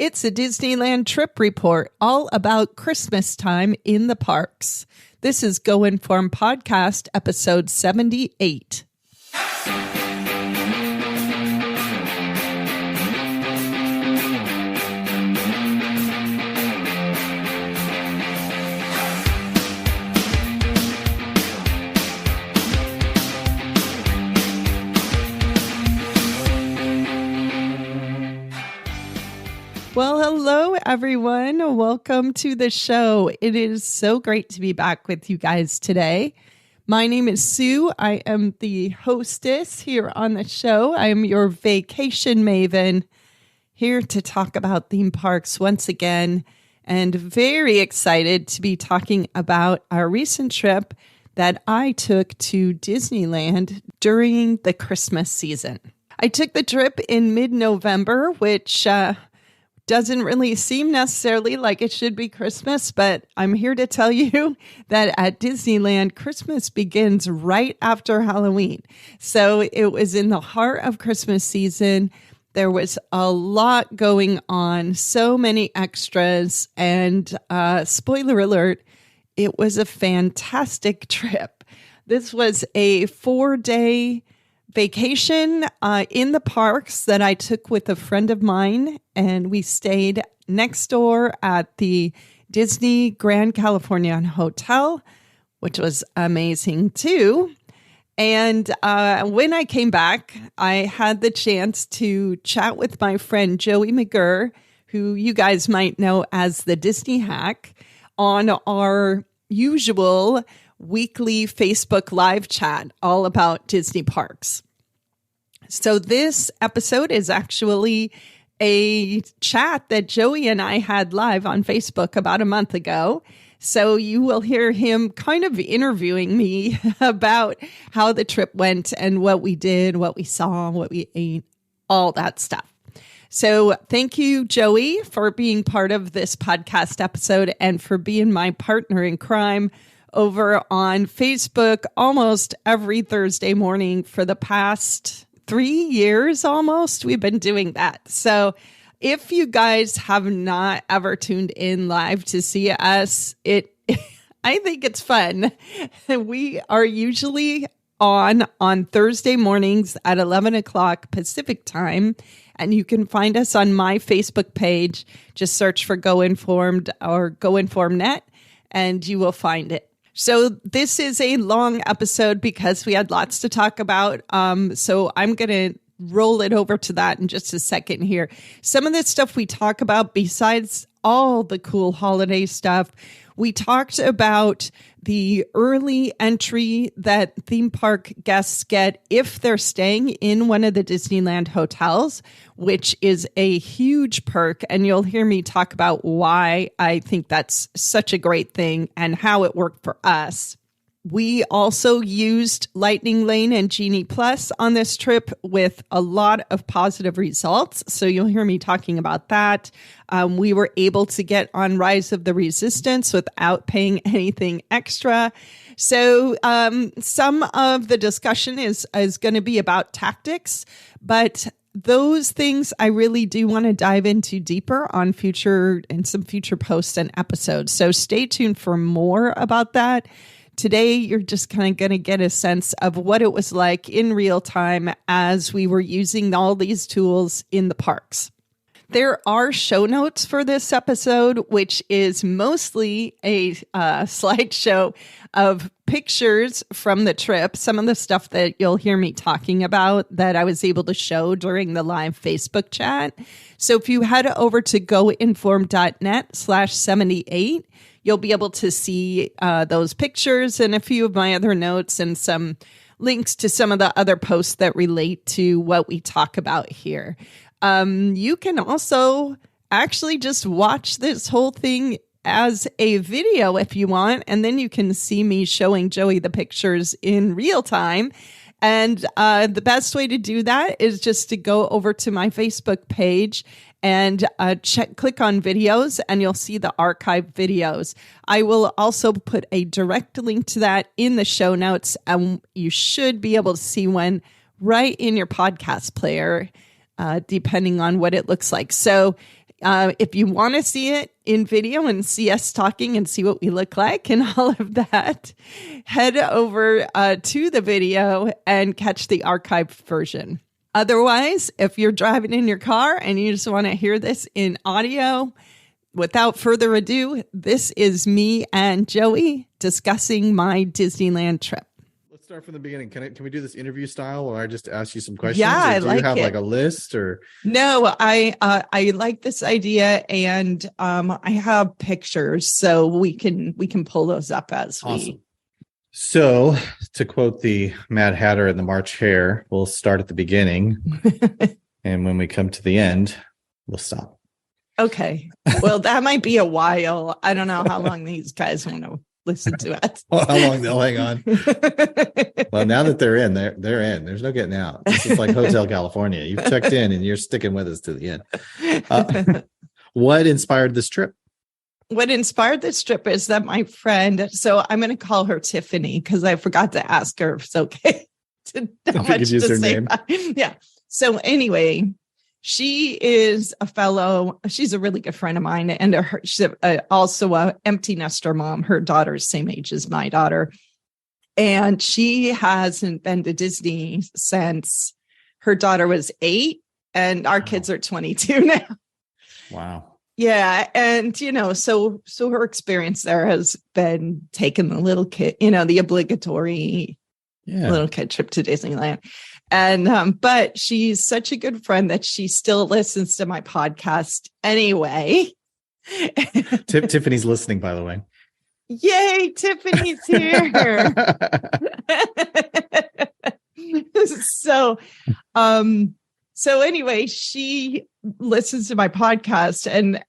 It's a Disneyland trip report all about Christmas time in the parks. This is Go Inform Podcast, episode 78. Well, hello, everyone. Welcome to the show. It is so great to be back with you guys today. My name is Sue. I am the hostess here on the show. I am your vacation maven, here to talk about theme parks once again, and very excited to be talking about our recent trip that I took to Disneyland during the Christmas season. I took the trip in mid-November, which doesn't really seem necessarily like it should be Christmas, but I'm here to tell you that at Disneyland, Christmas begins right after Halloween. So it was in the heart of Christmas season. There was a lot going on, so many extras, and spoiler alert, it was a fantastic trip. This was a 4-day vacation in the parks that I took with a friend of mine, and we stayed next door at the Disney Grand Californian Hotel, which was amazing too. And when I came back, I had the chance to chat with my friend Joey McGirr, who you guys might know as the Disney Hack, on our usual weekly Facebook live chat all about Disney parks. So this episode is actually a chat that Joey and I had live on Facebook about a month ago. So you will hear him kind of interviewing me about how the trip went and what we did, what we saw, what we ate, all that stuff. So thank you, Joey, for being part of this podcast episode and for being my partner in crime over on Facebook almost every Thursday morning for the past 3 years almost. We've been doing that. So if you guys have not ever tuned in live to see us, I think it's fun. We are usually on Thursday mornings at 11 o'clock Pacific time. And you can find us on my Facebook page. Just search for Go Informed or Go Inform Net and you will find it. So this is a long episode because we had lots to talk about. So I'm going to roll it over to that in just a second here. Some of the stuff we talk about, besides all the cool holiday stuff, we talked about the early entry that theme park guests get if they're staying in one of the Disneyland hotels, which is a huge perk. And you'll hear me talk about why I think that's such a great thing and how it worked for us. We also used Lightning Lane and Genie Plus on this trip with a lot of positive results. So you'll hear me talking about that. We were able to get on Rise of the Resistance without paying anything extra. So some of the discussion is going to be about tactics, but those things I really do want to dive into deeper on some future posts and episodes. So stay tuned for more about that. Today, you're just kind of going to get a sense of what it was like in real time as we were using all these tools in the parks. There are show notes for this episode, which is mostly a slideshow of pictures from the trip, some of the stuff that you'll hear me talking about that I was able to show during the live Facebook chat. So if you head over to goinform.net/78, you'll be able to see those pictures and a few of my other notes and some links to some of the other posts that relate to what we talk about here. You can also actually just watch this whole thing as a video if you want, and then you can see me showing Joey the pictures in real time. And the best way to do that is just to go over to my Facebook page and click on videos, and you'll see the archived videos. I will also put a direct link to that in the show notes, and you should be able to see one right in your podcast player, depending on what it looks like. So If you want to see it in video and see us talking and see what we look like and all of that, head over to the video and catch the archived version. Otherwise, if you're driving in your car and you just want to hear this in audio, without further ado, this is me and Joey discussing my Disneyland trip. Let's start from the beginning. Can we do this interview style, or I just ask you some questions? Yeah, I like it. Do you have like a list, or no? I like this idea, and I have pictures, so we can pull those up as awesome. So, to quote the Mad Hatter and the March Hare, we'll start at the beginning, and when we come to the end, we'll stop. Okay. Well, that might be a while. I don't know how long these guys want to listen to it. Well, how long they'll hang on. Well, now that they're in, they're in. There's no getting out. This is like Hotel California. You've checked in and you're sticking with us to the end. What inspired this trip? What inspired this trip is that my friend, so I'm going to call her Tyffanie because I forgot to ask her if it's okay to how much use to her say name. Yeah. So anyway, she is she's a really good friend of mine, and she's also a empty nester mom. Her daughter's same age as my daughter. And she hasn't been to Disney since her daughter was 8, and our kids are 22 now. Wow. Yeah. And, so her experience there has been taking the little kid, the obligatory little kid trip to Disneyland. And, but she's such a good friend that she still listens to my podcast anyway. Tiffany's listening, by the way. Yay, Tiffany's here. So anyway, she listens to my podcast, and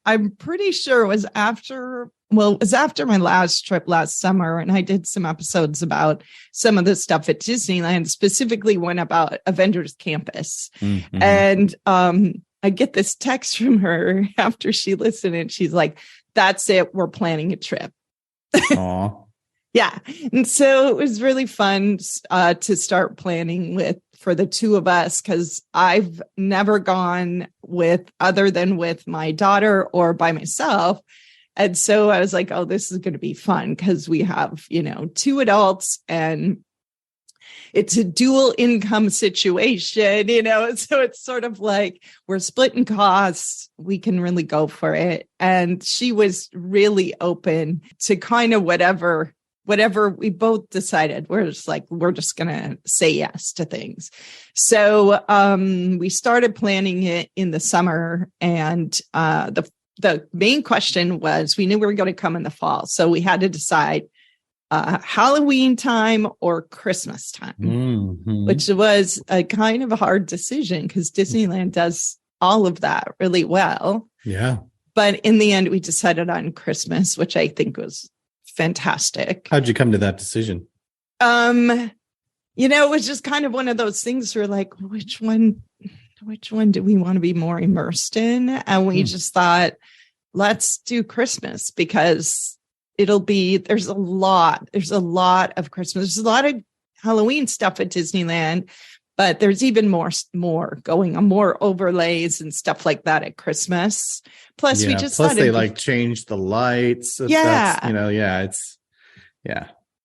I'm pretty sure it was after my last trip last summer, and I did some episodes about some of the stuff at Disneyland, specifically one about Avengers Campus. Mm-hmm. And I get this text from her after she listened, and she's like, "That's it, we're planning a trip." Aww. Yeah. And so it was really fun to start planning for the two of us, because I've never gone other than with my daughter or by myself. And so I was like, oh, this is going to be fun because we have, 2 adults, and it's a dual income situation, so it's sort of like we're splitting costs. We can really go for it. And she was really open to kind of whatever we both decided. We're just going to say yes to things. So we started planning it in the summer, and the main question was, we knew we were going to come in the fall. So we had to decide Halloween time or Christmas time, mm-hmm. which was a kind of a hard decision because Disneyland does all of that really well. Yeah. But in the end, we decided on Christmas, which I think was fantastic. How'd you come to that decision? It was just kind of one of those things where like, which one do we want to be more immersed in? And we just thought, let's do Christmas, because there's a lot of Christmas. There's a lot of Halloween stuff at Disneyland, but there's even more going on, more overlays and stuff like that at Christmas. Plus, we just thought they changed the lights.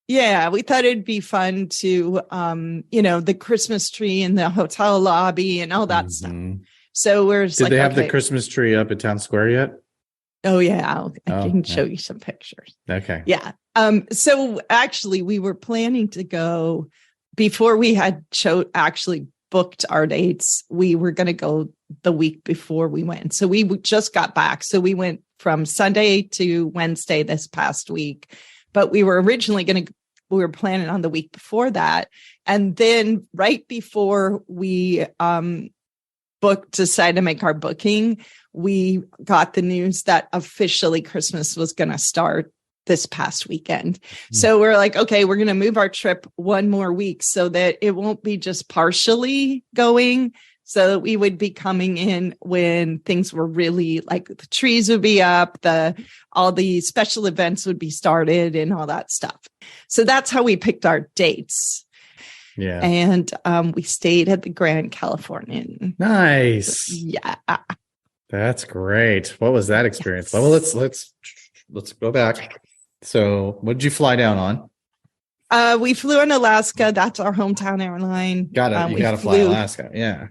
Yeah, we thought it'd be fun to, the Christmas tree in the hotel lobby and all that stuff. So did they have the Christmas tree up at Town Square yet? Oh yeah, I can show you some pictures. Okay. Yeah. So actually, we were planning to go before we had actually booked our dates. We were going to go the week before we went. So we just got back. So we went from Sunday to Wednesday this past week, but we were originally we were planning on the week before that. And then right before we decided to make our booking, we got the news that officially Christmas was going to start this past weekend. So we're like, okay, we're going to move our trip one more week so that it won't be just partially going, so that we would be coming in when things were really like the trees would be up, all the special events would be started and all that stuff. So that's how we picked our dates. Yeah. And we stayed at the Grand Californian. Nice. Yeah. That's great. What was that experience? Well, let's go back. So, what did you fly down on? We flew in Alaska. That's our hometown airline. You gotta fly Alaska. Yeah.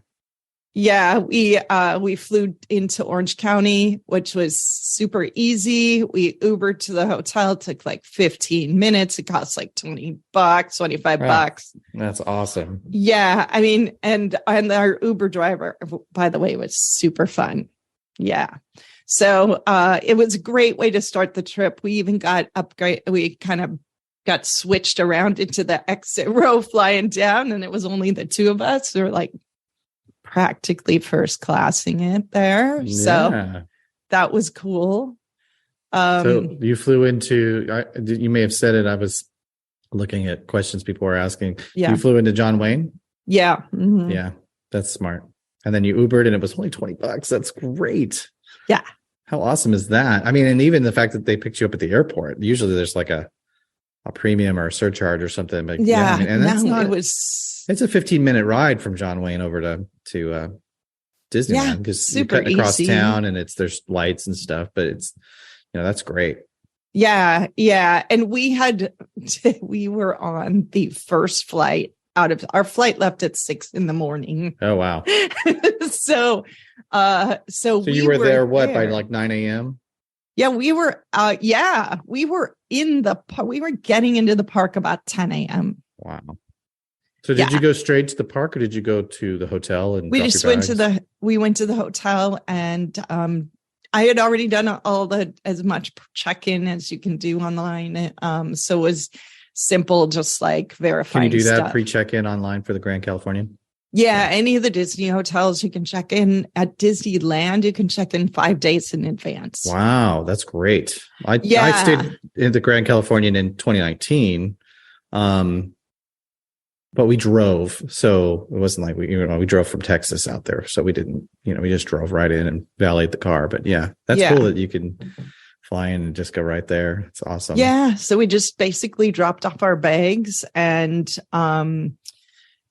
Yeah, we flew into Orange County, which was super easy. We Ubered to the hotel. It took like 15 minutes. It cost like $20, $25. That's awesome. Yeah, I mean, and our Uber driver, by the way, was super fun. Yeah. So it was a great way to start the trip. We even got upgrade. We kind of got switched around into the exit row flying down, and it was only the two of us. We were like practically first classing it there. Yeah. So that was cool. So you flew into, you may have said it. I was looking at questions people were asking. Yeah. You flew into John Wayne? Yeah. Mm-hmm. Yeah. That's smart. And then you Ubered and it was only $20. That's great. Yeah. How awesome is that? I mean, and even the fact that they picked you up at the airport, usually there's like a premium or a surcharge or something. But yeah. I mean, and that's it's a 15-minute ride from John Wayne over to Disneyland, because you're cutting across town and there's lights and stuff, but it's, that's great. Yeah. Yeah. And we were on the first flight our flight left at 6 a.m. Oh, wow. So you were there by like 9 a.m.? Yeah, we were we were we were getting into the park about 10 a.m. Wow. So did you go straight to the park, or did you go to the hotel and we went to the hotel, and I had already done as much check-in as you can do online. So it was simple, just like verifying. Can you do that stuff. pre-check-in online for the Grand Californian? Yeah, any of the Disney hotels you can check in. At Disneyland, you can check in 5 days in advance. Wow, that's great. I stayed in the Grand Californian in 2019, but we drove, so it wasn't like we drove from Texas out there, so we didn't, we just drove right in and valeted the car. But that's cool that you can fly in and just go right there. It's awesome. Yeah, so we just basically dropped off our bags and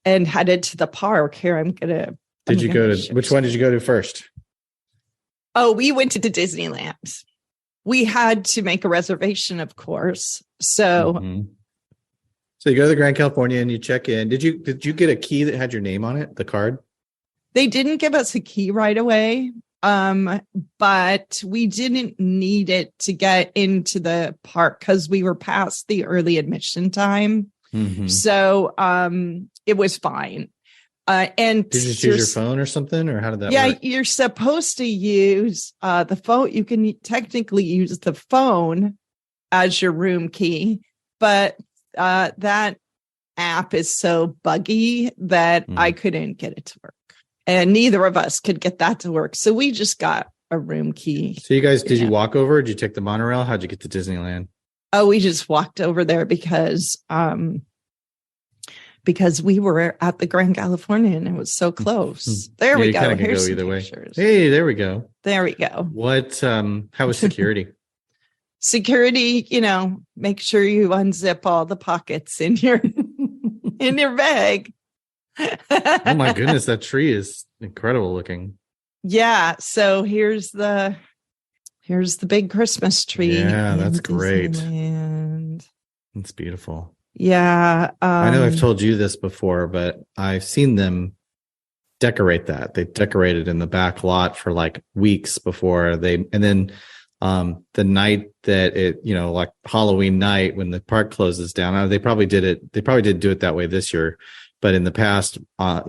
headed to the park. Here, which one did you go to first? Oh, we went to the Disneyland. We had to make a reservation, of course. So, So you go to the Grand Californian and you check in. Did you get a key that had your name on it, the card? They didn't give us a key right away, but we didn't need it to get into the park because we were past the early admission time. Mm-hmm. So it was fine. And did you just use your phone or something, or how did that work? Yeah, you're supposed to use the phone. You can technically use the phone as your room key, but that app is so buggy that I couldn't get it to work. And neither of us could get that to work. So we just got a room key. So you guys, did you walk over? Or did you take the monorail? How'd you get to Disneyland? Oh, we just walked over there because we were at the Grand Californian and it was so close. There we go. Here's go either way. Hey, there we go. There we go. What? How was security? Security, make sure you unzip all the pockets in your bag. Oh my goodness, that tree is incredible looking. Yeah, so here's the big Christmas tree. Yeah, that's great. It's beautiful. Yeah. I know I've told you this before, but I've seen them decorate that. They decorated in the back lot for like weeks before and then the night that it, like Halloween night when the park closes down, they probably didn't do it that way this year, but in the past, as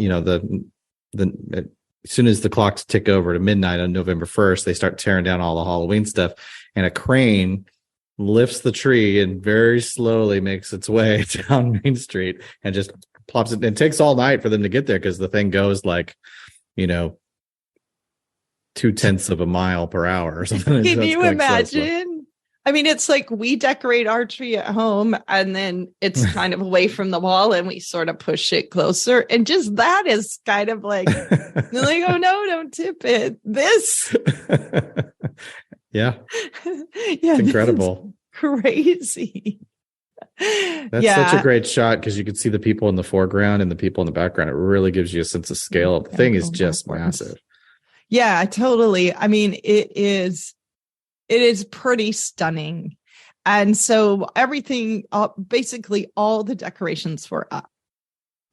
soon as the clocks tick over to midnight on November 1st, they start tearing down all the Halloween stuff, and a crane lifts the tree and very slowly makes its way down Main Street and just plops it. It takes all night for them to get there because the thing goes like, 0.2 of a mile per hour or something. Can you imagine? I mean, it's like we decorate our tree at home and then it's kind of away from the wall and we sort of push it closer. And just that is kind of like, like, oh no, don't tip it. This. Yeah. It's incredible. Crazy. That's such a great shot because you can see the people in the foreground and the people in the background. It really gives you a sense of scale. The thing is just massive. Yeah, totally. I mean, it is pretty stunning. And so everything, basically all the decorations were up.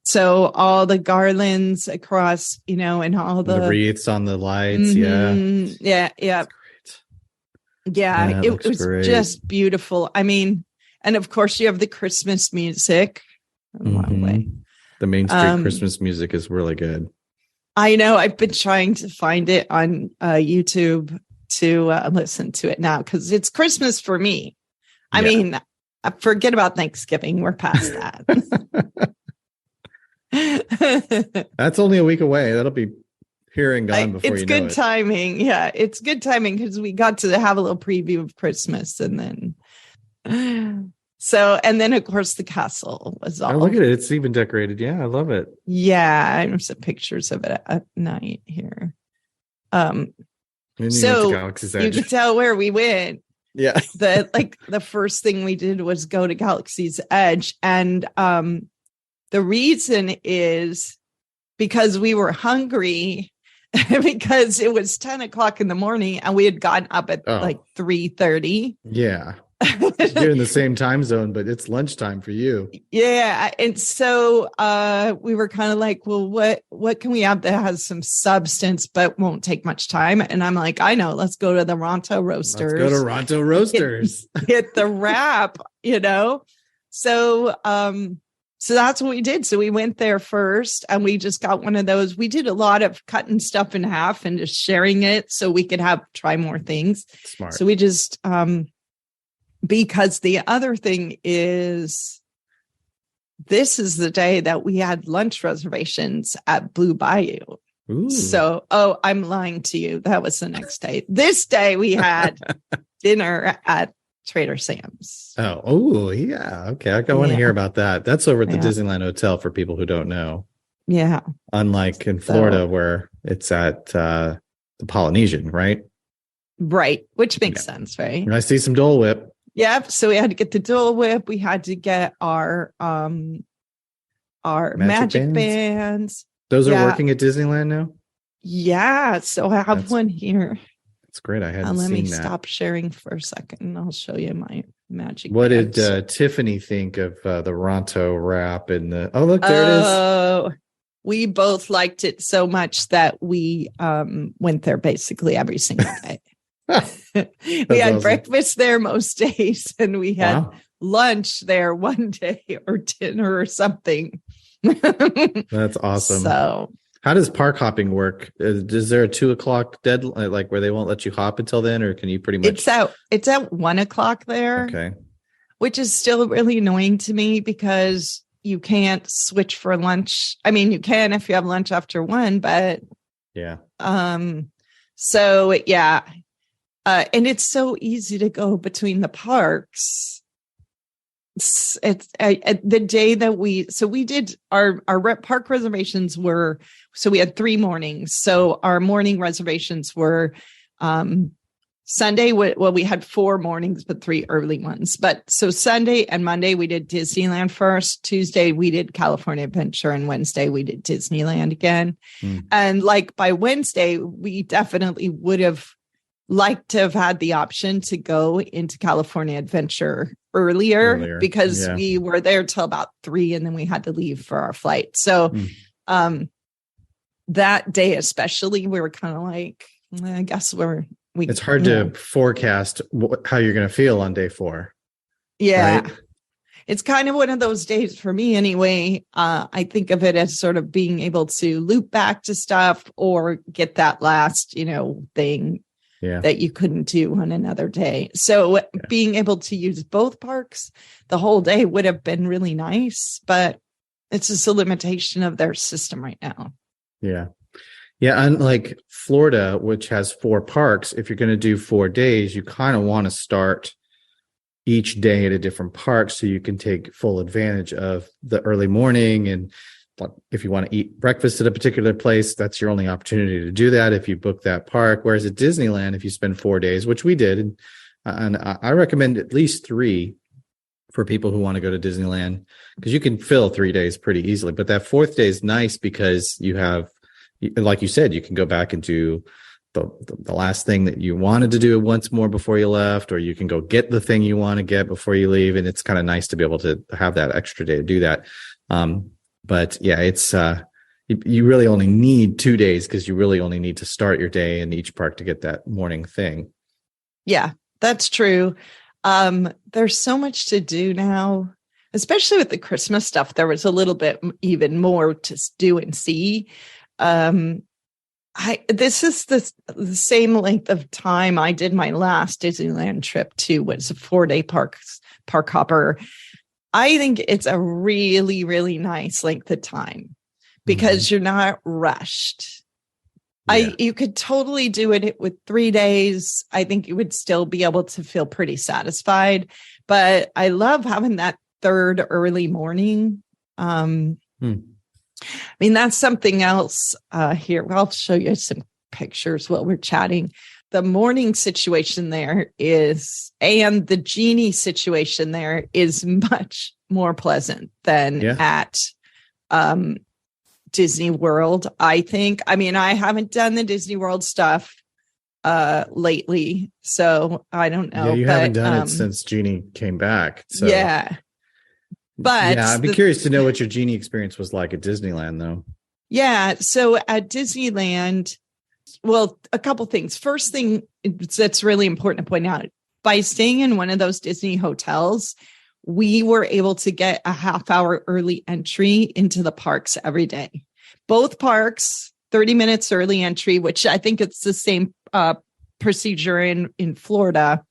So all the garlands across, and all The the wreaths on the lights. Mhm. Yeah. That's great. Yeah. That It looks was great. just beautiful. I mean, and of course you have the Christmas music. The Main Street Um, Christmas music is really good. I know I've been trying to find it on YouTube to listen to it now because it's Christmas for me. I mean, forget about Thanksgiving. We're past that. That's only a week away. That'll be here and gone before it's you know good it. timing. Yeah, it's good timing because we got to have a little preview of Christmas and then and then of course the castle was all. Oh, look at it. It's even decorated. Yeah, I love it. Yeah, I have some pictures of it at night here. So Galaxy's Edge. you can tell where we went. Yeah. The first thing we did was go to Galaxy's Edge. And the reason is because we were hungry because it was 10 o'clock in the morning and we had gotten up at 3:30. Yeah. You're in the same time zone, but it's lunchtime for you. Yeah. And so we were kind of like, well, what can we have that has some substance but won't take much time? And I'm like, I know, let's go to the Ronto Roasters. Let's go to Ronto Roasters. Get the wrap, So so that's what we did. So we went there first and we just got one of those. We did a lot of cutting stuff in half and just sharing it so we could try more things. Smart. So we just because the other thing is this is the day that we had lunch reservations at Blue Bayou. Ooh. So, I'm lying to you. That was the next day. This day we had dinner at Trader Sam's. Oh, yeah. Okay. I want to hear about that. That's over at the Disneyland Hotel for people who don't know. Yeah. Unlike in Florida where it's at the Polynesian, right? Right. Which makes sense, right? And I see some Dole Whip. Yep. So we had to get the Dole Whip. We had to get our magic bands. Those are working at Disneyland now? Yeah. So I have one here. That's great. I hadn't let seen me that. Stop sharing for a second and I'll show you my magic What bands. did Tyffanie think of the Ronto wrap and the look, there it is. We both liked it so much that we went there basically every single day. We had breakfast there most days and we had lunch there one day or dinner or something. That's awesome. So how does park hopping work? Is there a 2:00 deadline, like where they won't let you hop until then, or can you pretty much? It's at 1:00 there. Okay. Which is still really annoying to me because you can't switch for lunch. I mean, you can if you have lunch after 1, but yeah. So yeah. And it's so easy to go between the parks. It's the day that we did our park reservations were, so we had 3 mornings. So our morning reservations were Sunday. Well, we had 4 mornings, but 3 early ones. But so Sunday and Monday we did Disneyland first. Tuesday we did California Adventure, and Wednesday we did Disneyland again. And like by Wednesday, we definitely would have liked to have had the option to go into California Adventure earlier because we were there till about 3 and then we had to leave for our flight. So that day especially, we were kind of like, I guess it's hard to forecast how you're going to feel on day 4. Yeah. Right? It's kind of one of those days for me anyway. I think of it as sort of being able to loop back to stuff or get that last, thing that you couldn't do on another day. So being able to use both parks the whole day would have been really nice, but it's just a limitation of their system right now. Yeah. Yeah. Unlike Florida, which has 4 parks, if you're going to do 4 days, you kind of want to start each day at a different park so you can take full advantage of the early morning. And if you want to eat breakfast at a particular place, that's your only opportunity to do that if you book that park. Whereas at Disneyland, if you spend 4 days, which we did, and I recommend at least 3 for people who want to go to Disneyland, because you can fill 3 days pretty easily. But that 4th day is nice because you have, like you said, you can go back and do the last thing that you wanted to do once more before you left, or you can go get the thing you want to get before you leave. And it's kind of nice to be able to have that extra day to do that. But yeah, it's you really only need 2 days, because you really only need to start your day in each park to get that morning thing. Yeah, that's true. There's so much to do now, especially with the Christmas stuff. There was a little bit even more to do and see. This is the same length of time I did my last Disneyland trip to, was a 4-day park hopper. I think it's a really, really nice length of time, because you're not rushed. Yeah. You could totally do it with 3 days. I think you would still be able to feel pretty satisfied, but I love having that third early morning. I mean, that's something else here. I'll show you some pictures while we're chatting. The morning situation there is, and the Genie situation there is much more pleasant than at Disney World, I think. I mean, I haven't done the Disney World stuff lately, so I don't know. Yeah, you haven't done it since Genie came back. So. Yeah. But yeah, I'd be curious to know what your Genie experience was like at Disneyland, though. Yeah. So at Disneyland, well, a couple things. First thing that's really important to point out, by staying in one of those Disney hotels, we were able to get a half-hour early entry into the parks every day. Both parks, 30 minutes early entry, which I think it's the same procedure in Florida.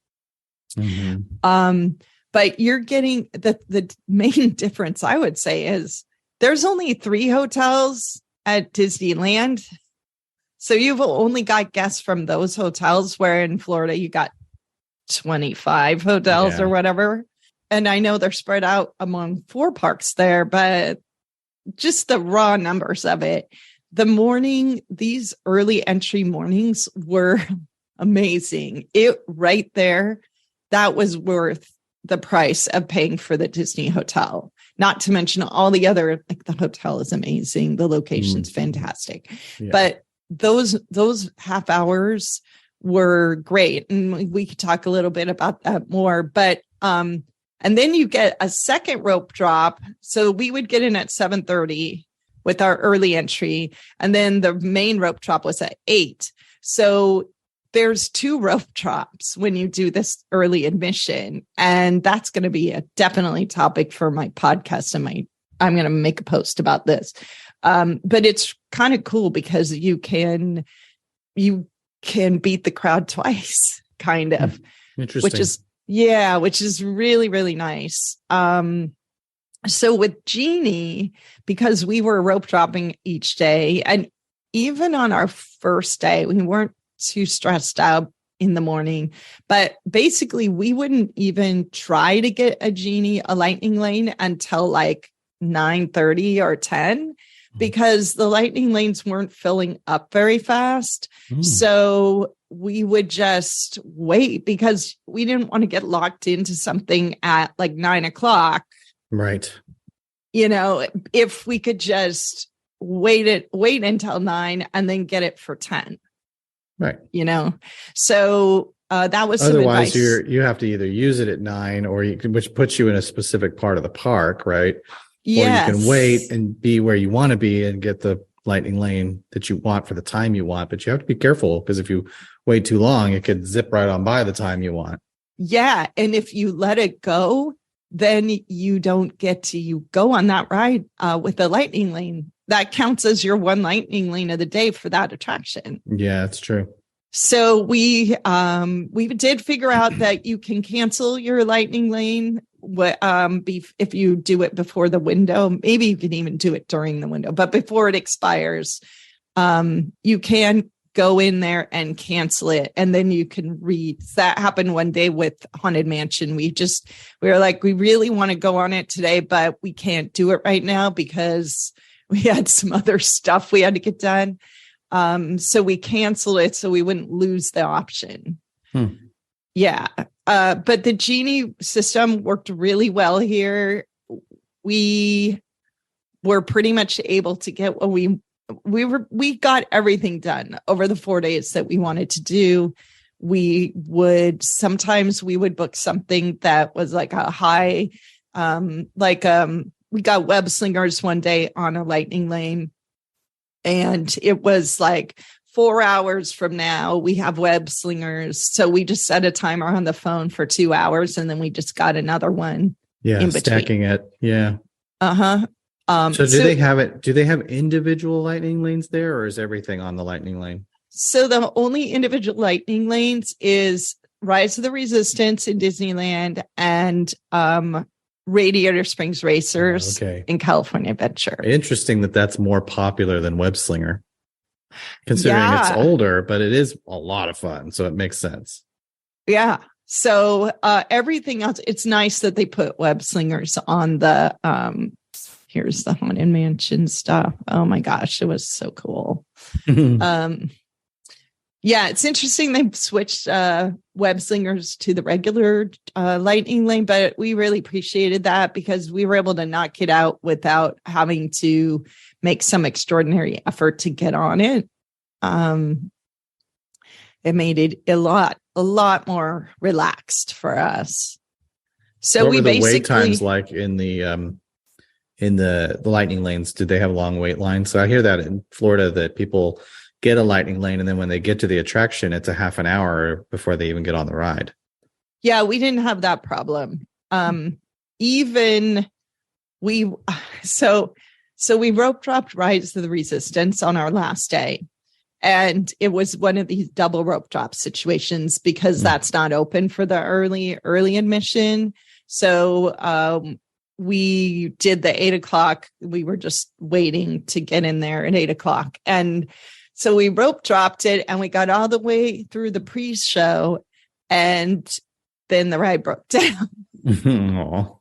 But you're getting the main difference, I would say, is there's only 3 hotels at Disneyland. So you've only got guests from those hotels, where in Florida you got 25 hotels or whatever. And I know they're spread out among 4 parks there, but just the raw numbers of it. These early entry mornings were amazing. It right there, that was worth the price of paying for the Disney hotel. Not to mention all the other, like the hotel is amazing. The location's fantastic. Yeah. But those half hours were great. And we could talk a little bit about that more, but, and then you get a second rope drop. So we would get in at 7:30 with our early entry. And then the main rope drop was at 8. So there's 2 rope drops when you do this early admission. And that's going to be a definitely topic for my podcast. And I'm going to make a post about this. But it's kind of cool because you can beat the crowd twice, kind of. Interesting. Which is really, really nice. So with Genie, because we were rope dropping each day, and even on our first day, we weren't too stressed out in the morning, but basically we wouldn't even try to get a lightning lane until like 9:30 or 10, because the lightning lanes weren't filling up very fast. So we would just wait, because we didn't want to get locked into something at like 9 o'clock. Right. If we could just wait until 9 and then get it for 10. Right. So that was otherwise you have to either use it at 9 or which puts you in a specific part of the park, right? Yes. Or you can wait and be where you want to be and get the lightning lane that you want for the time you want. But you have to be careful, because if you wait too long, it could zip right on by the time you want. Yeah. And if you let it go, then you don't get to go on that ride with the lightning lane. That counts as your one lightning lane of the day for that attraction. Yeah, that's true. So we did figure out that you can cancel your lightning lane if you do it before the window. Maybe you can even do it during the window, but before it expires, you can go in there and cancel it, and then you can read. That happened one day with Haunted Mansion. We were like, we really want to go on it today, but we can't do it right now because we had some other stuff we had to get done. So we canceled it so we wouldn't lose the option. Yeah. But the Genie system worked really well here. We were pretty much able to get what we we got everything done over the 4 days that we wanted to do. Sometimes we would book something that was like a high, we got web slingers one day on a lightning lane, and it was like 4 hours from now we have web slingers. So we just set a timer on the phone for 2 hours, and then we just got another one. Yeah, stacking it. Yeah. Uh-huh. So they do they have individual lightning lanes there, or is everything on the lightning lane? So the only individual lightning lanes is Rise of the Resistance in Disneyland and Radiator Springs Racers in California Adventure. Interesting that's more popular than Web Slinger, considering it's older, but it is a lot of fun, so it makes sense. Yeah. So everything else, it's nice that they put Web Slingers on the here's the Haunted Mansion stuff. Oh my gosh, it was so cool. Yeah, it's interesting they've switched web slingers to the regular lightning lane, but we really appreciated that because we were able to knock it out without having to make some extraordinary effort to get on it. It made it a lot more relaxed for us. So what we were the basically wait times like in the lightning lanes. Did they have long wait lines? So I hear that in Florida that people get a lightning lane, and then when they get to the attraction, it's a half an hour before they even get on the ride. Yeah, we didn't have that problem. So we rope dropped Rise of the Resistance on our last day. And it was one of these double rope drop situations because that's not open for the early admission. So we did the 8 o'clock. We were just waiting to get in there at 8 o'clock. And so we rope dropped it and we got all the way through the pre-show, and then the ride broke down. No,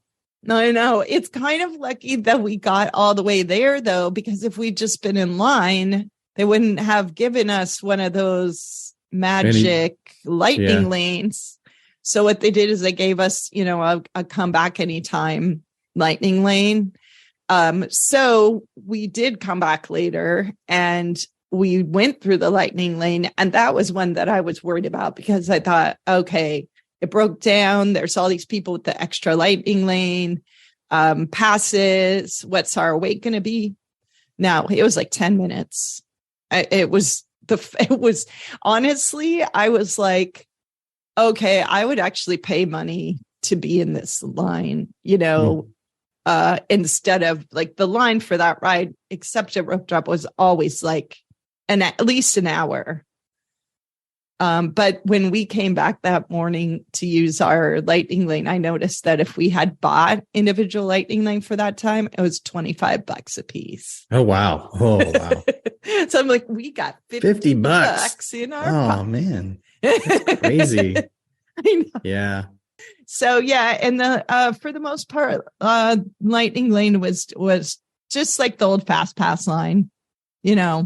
I know. It's kind of lucky that we got all the way there, though, because if we'd just been in line, they wouldn't have given us one of those magic lightning lanes. So what they did is they gave us, a come back anytime lightning lane. So we did come back later and we went through the lightning lane. And that was one that I was worried about because I thought, okay, it broke down. There's all these people with the extra lightning lane passes. What's our wait going to be? No, it was like 10 minutes. It was honestly, I was like, okay, I would actually pay money to be in this line, instead of like the line for that ride, except at rope drop was always like at least an hour. But when we came back that morning to use our lightning lane, I noticed that if we had bought individual lightning lane for that time, it was $25 a piece. Oh, wow. So I'm like, we got $50 in our pocket. Man. That's crazy. I know. Yeah. So yeah, and for the most part, lightning lane was just like the old fast pass line, Yeah.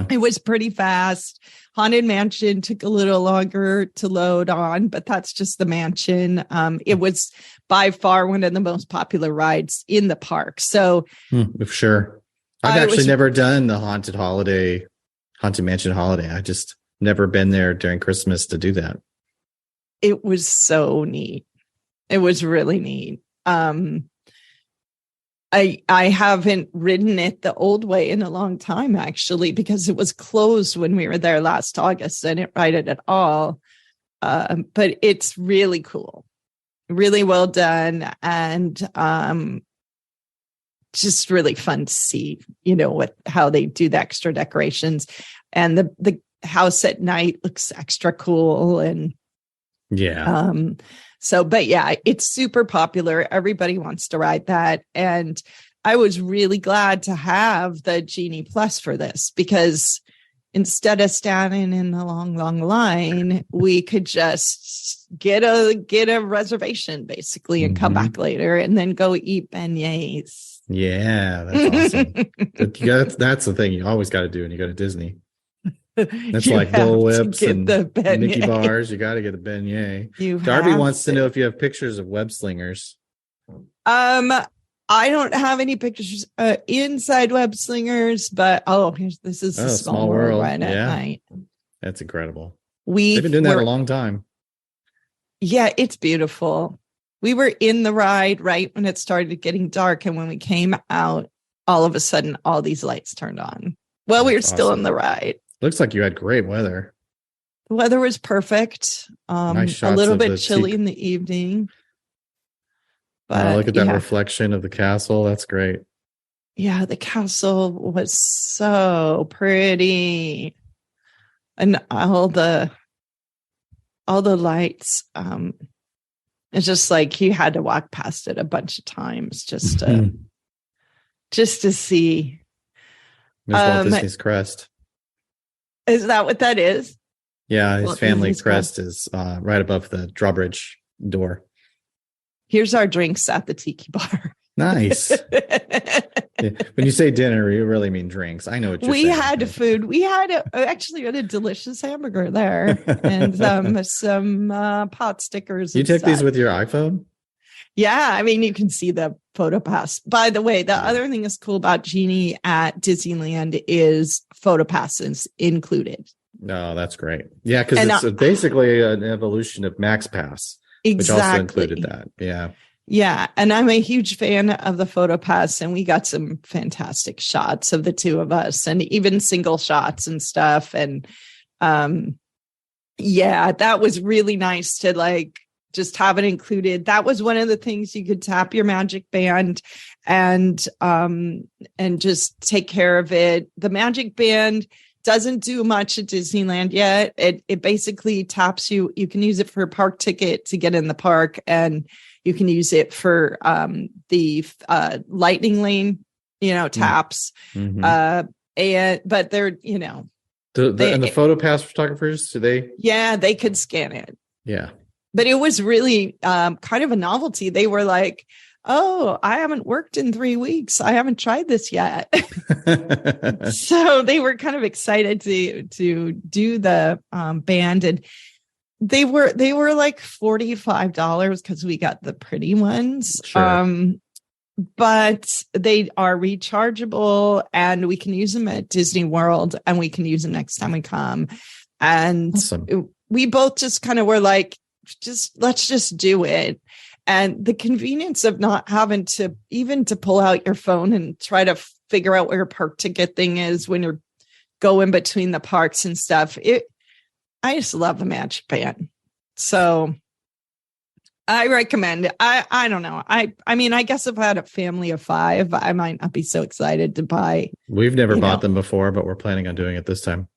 It was pretty fast. Haunted Mansion took a little longer to load on, but that's just the mansion. It was by far one of the most popular rides in the park. So sure. I've actually never done the Haunted Mansion holiday. I just never been there during Christmas to do that. It was so neat. It was really neat. I haven't ridden it the old way in a long time, actually, because it was closed when we were there last August. I didn't ride it at all. But it's really cool. Really well done. And just really fun to see, how they do the extra decorations. And the house at night looks extra cool. And but yeah, it's super popular. Everybody wants to ride that. And I was really glad to have the Genie Plus for this because instead of standing in the long line, we could just get a reservation basically and come back later and then go eat beignets. Yeah, that's awesome. That's the thing you always got to do when you go to Disney. That's like Dole Whips and Mickey bars. You got to get a beignet. Darby wants to know if you have pictures of web slingers. I don't have any pictures inside Web Slingers, but this is a small world right at night. That's incredible. They've been doing that a long time. Yeah, it's beautiful. We were in the ride right when it started getting dark, and when we came out, all of a sudden, all these lights turned on. Well, we were still in the ride. Looks like you had great weather. The weather was perfect. Nice a little bit chilly in the evening. But look at that reflection of the castle. That's great. Yeah, the castle was so pretty. And all the lights. It's just like you had to walk past it a bunch of times just to see. There's Walt Disney's crest. Is that what that is? Yeah, his family crest is right above the drawbridge door. Here's our drinks at the tiki bar. Nice. When you say dinner, you really mean drinks. I know what you're saying. We had food. We had a delicious hamburger there and some pot stickers. You took these with your iPhone? Yeah, I mean, you can see the photo pass. By the way, the other thing that's cool about Genie at Disneyland is photo passes included. No, that's great. Yeah, because it's basically an evolution of Max Pass, which also included that. Yeah. Yeah. And I'm a huge fan of the photo pass, and we got some fantastic shots of the two of us and even single shots and stuff. And that was really nice to like just have it included. That was one of the things you could tap your Magic Band and just take care of it. The Magic Band doesn't do much at Disneyland yet. It basically taps you. You can use it for a park ticket to get in the park, and you can use it for the lightning lane, taps. Mm-hmm. But they're, and the photo pass photographers, do they? Yeah, they could scan it. Yeah. But it was really kind of a novelty. They were like, oh, I haven't worked in 3 weeks. I haven't tried this yet. So they were kind of excited to do the band, and they were like $45 because we got the pretty ones. Sure. But they are rechargeable, and we can use them at Disney World, and we can use them next time we come. And awesome. We both just kind of were like, let's just do it. And the convenience of not having to pull out your phone and try to figure out where your park ticket thing is when you're going between the parks and stuff. I just love the Magic Band. So I recommend it. I don't know. I mean, I guess if I had a family of 5, I might not be so excited to buy. We've never bought them before, but we're planning on doing it this time.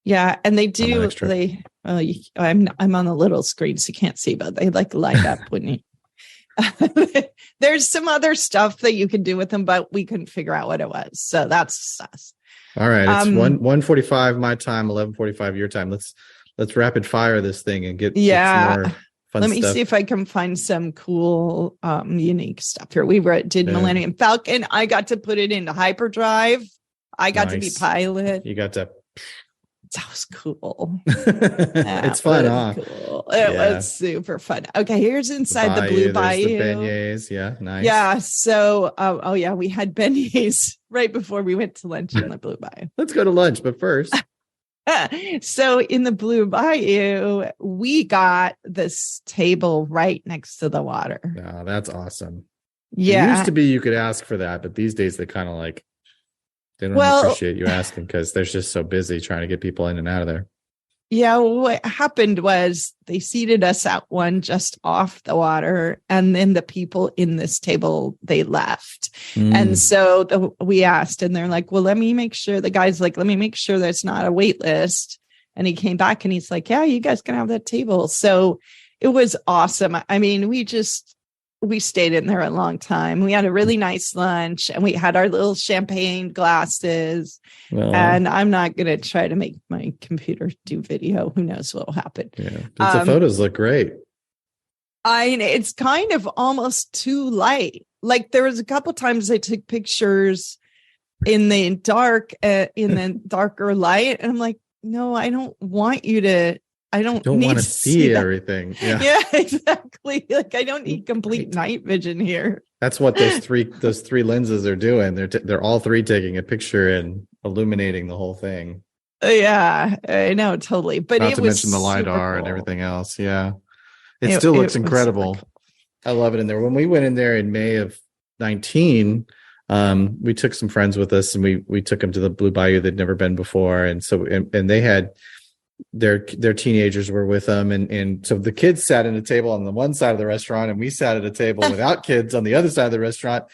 Yeah, and they do. I'm on a little screen, so you can't see, but they like light up when you. There's some other stuff that you can do with them, but we couldn't figure out what it was. So that's us. All right, it's 1:45 my time, 11:45 your time. Let's rapid fire this thing and get some more fun stuff. Let me see if I can find some cool, unique stuff here. We did Millennium Falcon. I got to put it into hyperdrive. I got to be pilot. You got to. That was cool. It's fun, huh? Cool. It was super fun. Okay, here's inside the Blue Bayou. The beignets. Yeah, nice. Yeah. So, we had beignets right before we went to lunch in the Blue Bayou. Let's go to lunch, but first. So in the Blue Bayou, we got this table right next to the water. Oh, that's awesome. Yeah. It used to be you could ask for that, but these days they kind of like. They don't appreciate you asking because they're just so busy trying to get people in and out of there. Yeah, what happened was they seated us at one just off the water, and then the people in this table, they left. And so we asked, and they're like, well, let me make sure. The guy's like, let me make sure there's not a wait list. And he came back and he's like, yeah, you guys can have that table. So it was awesome. I mean, we stayed in there a long time. We had a really nice lunch, and we had our little champagne glasses. And I'm not going to try to make my computer do video. Who knows what will happen? Yeah, the photos look great. It's kind of almost too light. Like there was a couple times I took pictures in the darker light, and I'm like, no, I don't want you to. I don't need want to see that. everything. Yeah, exactly. Like I don't need complete night vision here. That's what those three lenses are doing. They're all three taking a picture and illuminating the whole thing. Yeah, I know, totally. But Not it to was mention the super LiDAR and cool. everything else. Yeah. It still It looks was super incredible. cool. I love it in there. When we went in there in May of 19, we took some friends with us and we took them to the Blue Bayou. They'd never been before. And so, and they had their teenagers were with them. And so the kids sat at a table on the one side of the restaurant and we sat at a table without kids on the other side of the restaurant.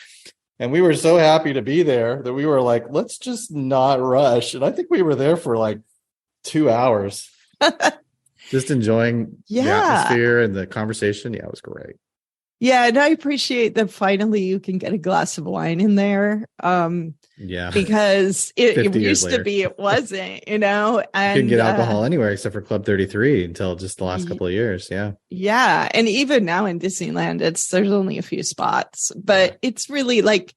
And we were so happy to be there that we were like, let's just not rush. And I think we were there for like 2 hours, just enjoying the atmosphere and the conversation. Yeah, it was great. Yeah, and I appreciate that finally you can get a glass of wine in there. Yeah. Because it used later. to be it wasn't, and you couldn't get alcohol anywhere except for Club 33 until just the last couple of years. Yeah. Yeah. And even now in Disneyland, there's only a few spots, but it's really like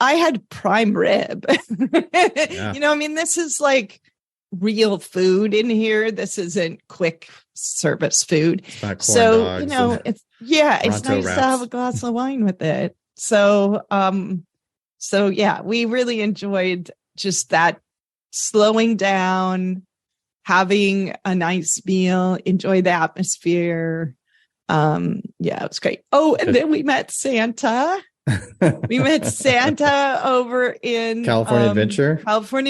I had prime rib. I mean, this is like real food in here. This isn't quick service food. So, it's nice to have a glass of wine with it. So, yeah, we really enjoyed just that slowing down, having a nice meal, enjoy the atmosphere. It was great. Oh, and then we met Santa. We met Santa over in California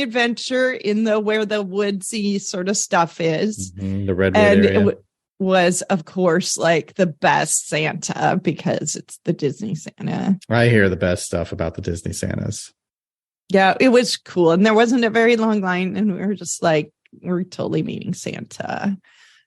Adventure in where the woodsy sort of stuff is. Mm-hmm, the redwood area. It was, of course, like the best Santa because it's the Disney Santa. I hear the best stuff about the Disney Santas. Yeah, it was cool. And there wasn't a very long line. And we were just like, we're totally meeting Santa.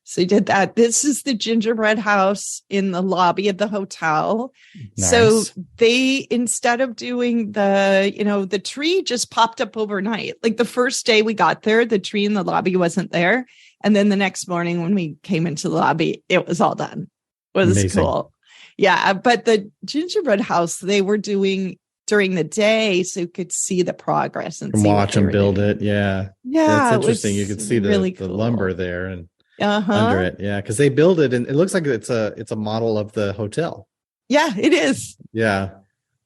So we did that. This is the gingerbread house in the lobby of the hotel. Nice. So they, instead of doing the tree just popped up overnight. Like the first day we got there, the tree in the lobby wasn't there. And then the next morning when we came into the lobby, it was all done. It was amazing. Cool. Yeah. But the gingerbread house, they were doing during the day so you could see the progress and watch them build it. Yeah. Yeah. That's interesting. You could see really the lumber there and under it. Yeah. Cause they build it and it looks like it's a model of the hotel. Yeah, it is. Yeah.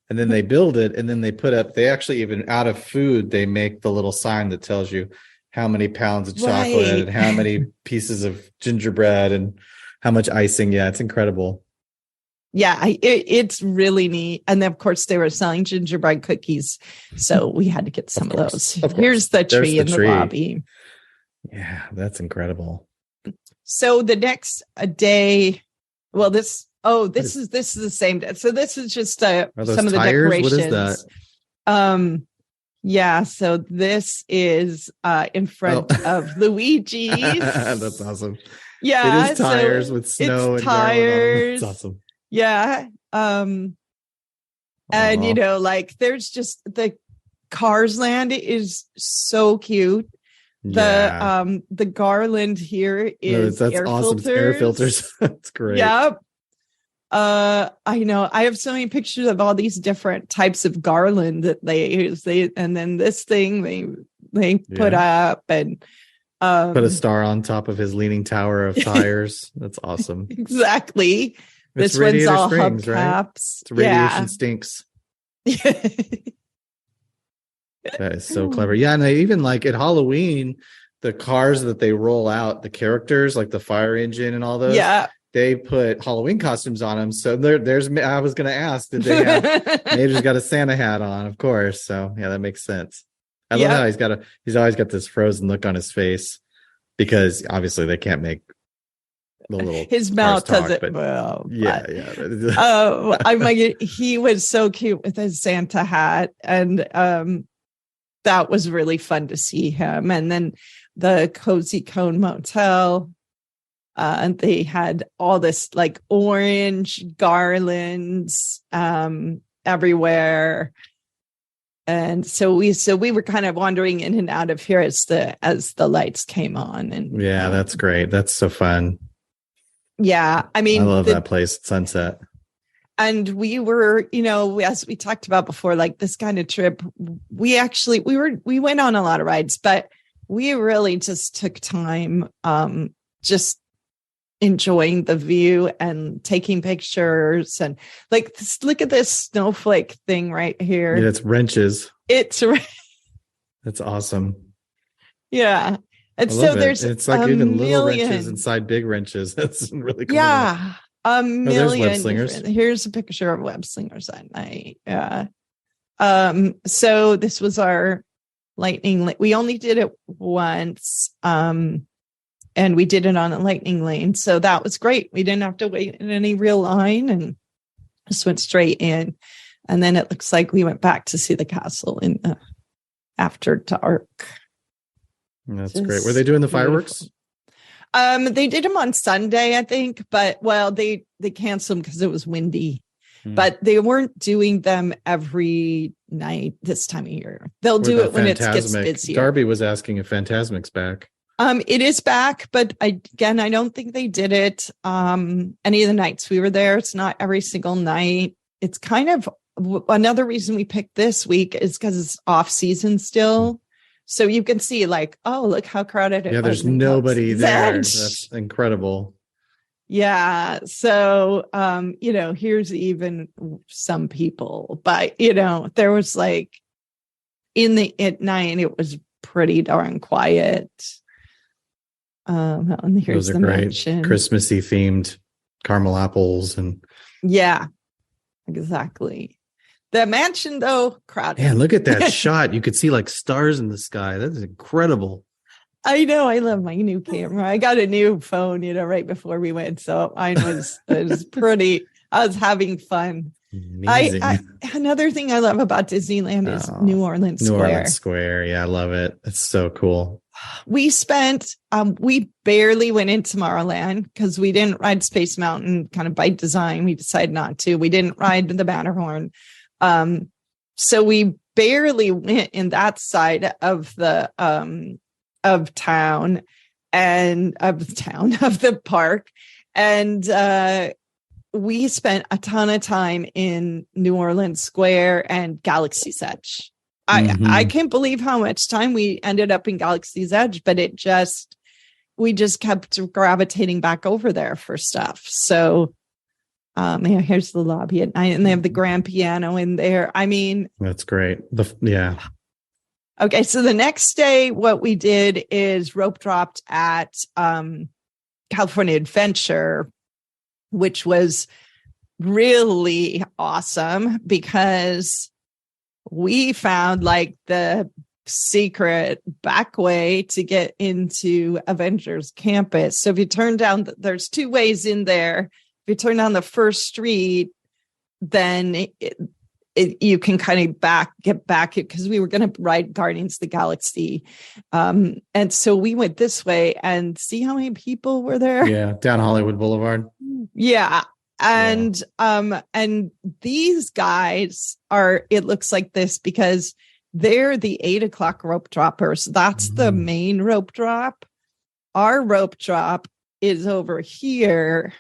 And then they build it and then they actually even out of food, they make the little sign that tells you how many pounds of chocolate and how many pieces of gingerbread and how much icing. Yeah. It's incredible. Yeah, it's really neat. And then, of course, they were selling gingerbread cookies. So we had to get some of those. Here's the tree in the lobby. Yeah, that's incredible. So the next day, well, this is the same day. So this is just some of the decorations. What is that? Yeah, so this is in front of Luigi's. That's awesome. Yeah, it is tires with snow and tires. That's awesome. Yeah. And there's just the Cars Land is so cute. The garland here is that's air awesome. Filters. It's air filters. That's great. Yep. I know. I have so many pictures of all these different types of garland that they use. And then this thing they put up and put a star on top of his leaning tower of tires. That's awesome. Exactly. This one's all hubcaps. Right? It's radiation stinks. That is so clever. Yeah, and they even like at Halloween, the cars that they roll out, the characters like the fire engine and all those. Yeah. They put Halloween costumes on them. So there's I was going to ask, did they have Major's got a Santa hat on, of course. So yeah, that makes sense. I love how he's always got this frozen look on his face because obviously they can't make the little his mouth doesn't. I'm like, he was so cute with his Santa hat, and that was really fun to see him. And then the Cozy Cone Motel, and they had all this like orange garlands everywhere. And so we were kind of wandering in and out of here as the lights came on. And that's great. That's so fun. Yeah, I mean, I love that place at sunset. And we were, as we talked about before, like this kind of trip, we went on a lot of rides, but we really just took time, just enjoying the view and taking pictures. And like, look at this snowflake thing right here. Yeah, it's wrenches. It's That's awesome. yeah. And I love so there's it's like even little wrenches inside big wrenches. That's really cool. Yeah. A million. There's web slingers. Here's a picture of web slingers at night. Yeah. So this was our lightning. We only did it once. And we did it on a lightning lane. So that was great. We didn't have to wait in any real line and just went straight in. And then it looks like we went back to see the castle in the after dark. That's great. Were they doing the fireworks? They did them on Sunday, I think, but they canceled them because it was windy. But they weren't doing them every night this time of year. They'll do it when it gets busier. Darby was asking if Phantasmic's back. It is back, but I don't think they did it any of the nights we were there. It's not every single night. It's kind of another reason we picked this week is because it's off season still. So you can see like, oh, look how crowded it is. Yeah, there's nobody there. That's incredible. Yeah. So, here's even some people, but, there was like at night, it was pretty darn quiet. And here's the great mansion. Christmassy themed caramel apples and yeah, exactly. The mansion though, crowded. Man, look at that shot. You could see like stars in the sky. That is incredible. I know. I love my new camera. I got a new phone, right before we went. So mine was pretty, I was having fun. Amazing. Another thing I love about Disneyland is New Orleans Square. New Orleans Square. Yeah, I love it. It's so cool. We we barely went into Tomorrowland because we didn't ride Space Mountain kind of by design. We decided not to. We didn't ride the Matterhorn. So we barely went in that side of the, of the park. And, we spent a ton of time in New Orleans Square and Galaxy's Edge. I can't believe how much time we ended up in Galaxy's Edge, but we just kept gravitating back over there for stuff. So, here's the lobby at night, and they have the grand piano in there. I mean, that's great. Yeah. Okay. So the next day, what we did is rope dropped at, California Adventure, which was really awesome because we found like the secret back way to get into Avengers Campus. So if you turn down, there's two ways in there. If you turn down the first street, then you can kind of get back because we were going to ride Guardians of the Galaxy. And so we went this way and see how many people were there. Yeah. Down Hollywood Boulevard. Yeah. And these guys it looks like this because they're the 8:00 rope droppers. That's the main rope drop. Our rope drop is over here.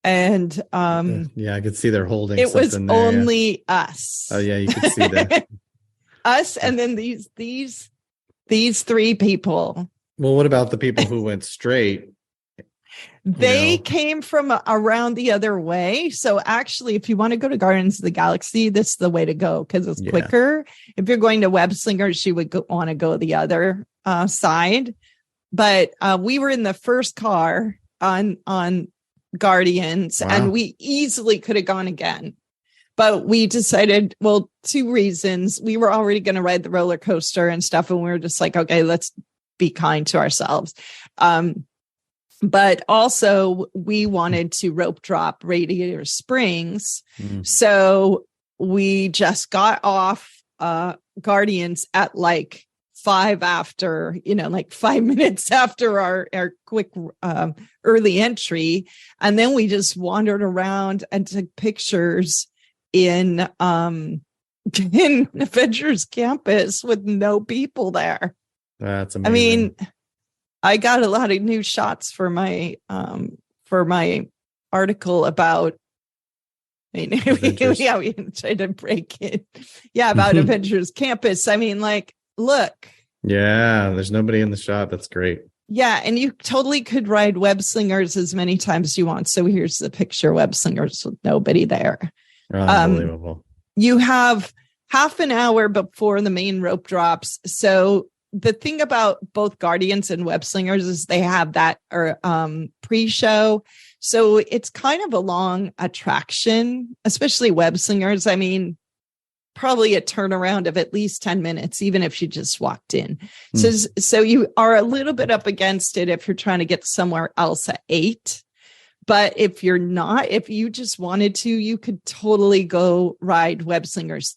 And I could see they're holding it was something there, only us. Oh yeah, you could see that. Us and then these three people. Well, what about the people who went straight? They came from around the other way. So actually, if you want to go to Guardians of the Galaxy, this is the way to go because it's quicker. If you're going to Web Slingers, you would want to go the other side. But we were in the first car on Guardians, and we easily could have gone again. But we decided, two reasons. We were already going to ride the roller coaster and stuff, and we were just like, okay, let's be kind to ourselves. But also we wanted to rope drop Radiator Springs. So we just got off Guardians at like 5 after, like 5 minutes after our quick early entry. And then we just wandered around and took pictures in Avengers Campus with no people there. That's amazing. I mean, I got a lot of new shots for my article about. We tried to break it. Yeah, about Avengers Campus. I mean, like, look. Yeah, there's nobody in the shot. That's great. Yeah, and you totally could ride web slingers as many times as you want. So here's the picture: web slingers with nobody there. Unbelievable. You have half an hour before the main rope drops. So the thing about both Guardians and web slingers is they have that pre-show. So it's kind of a long attraction, especially web slingers. I mean, probably a turnaround of at least 10 minutes, even if you just walked in. So you are a little bit up against it if you're trying to get somewhere else at 8. But if you're not, if you just wanted to, you could totally go ride web slingers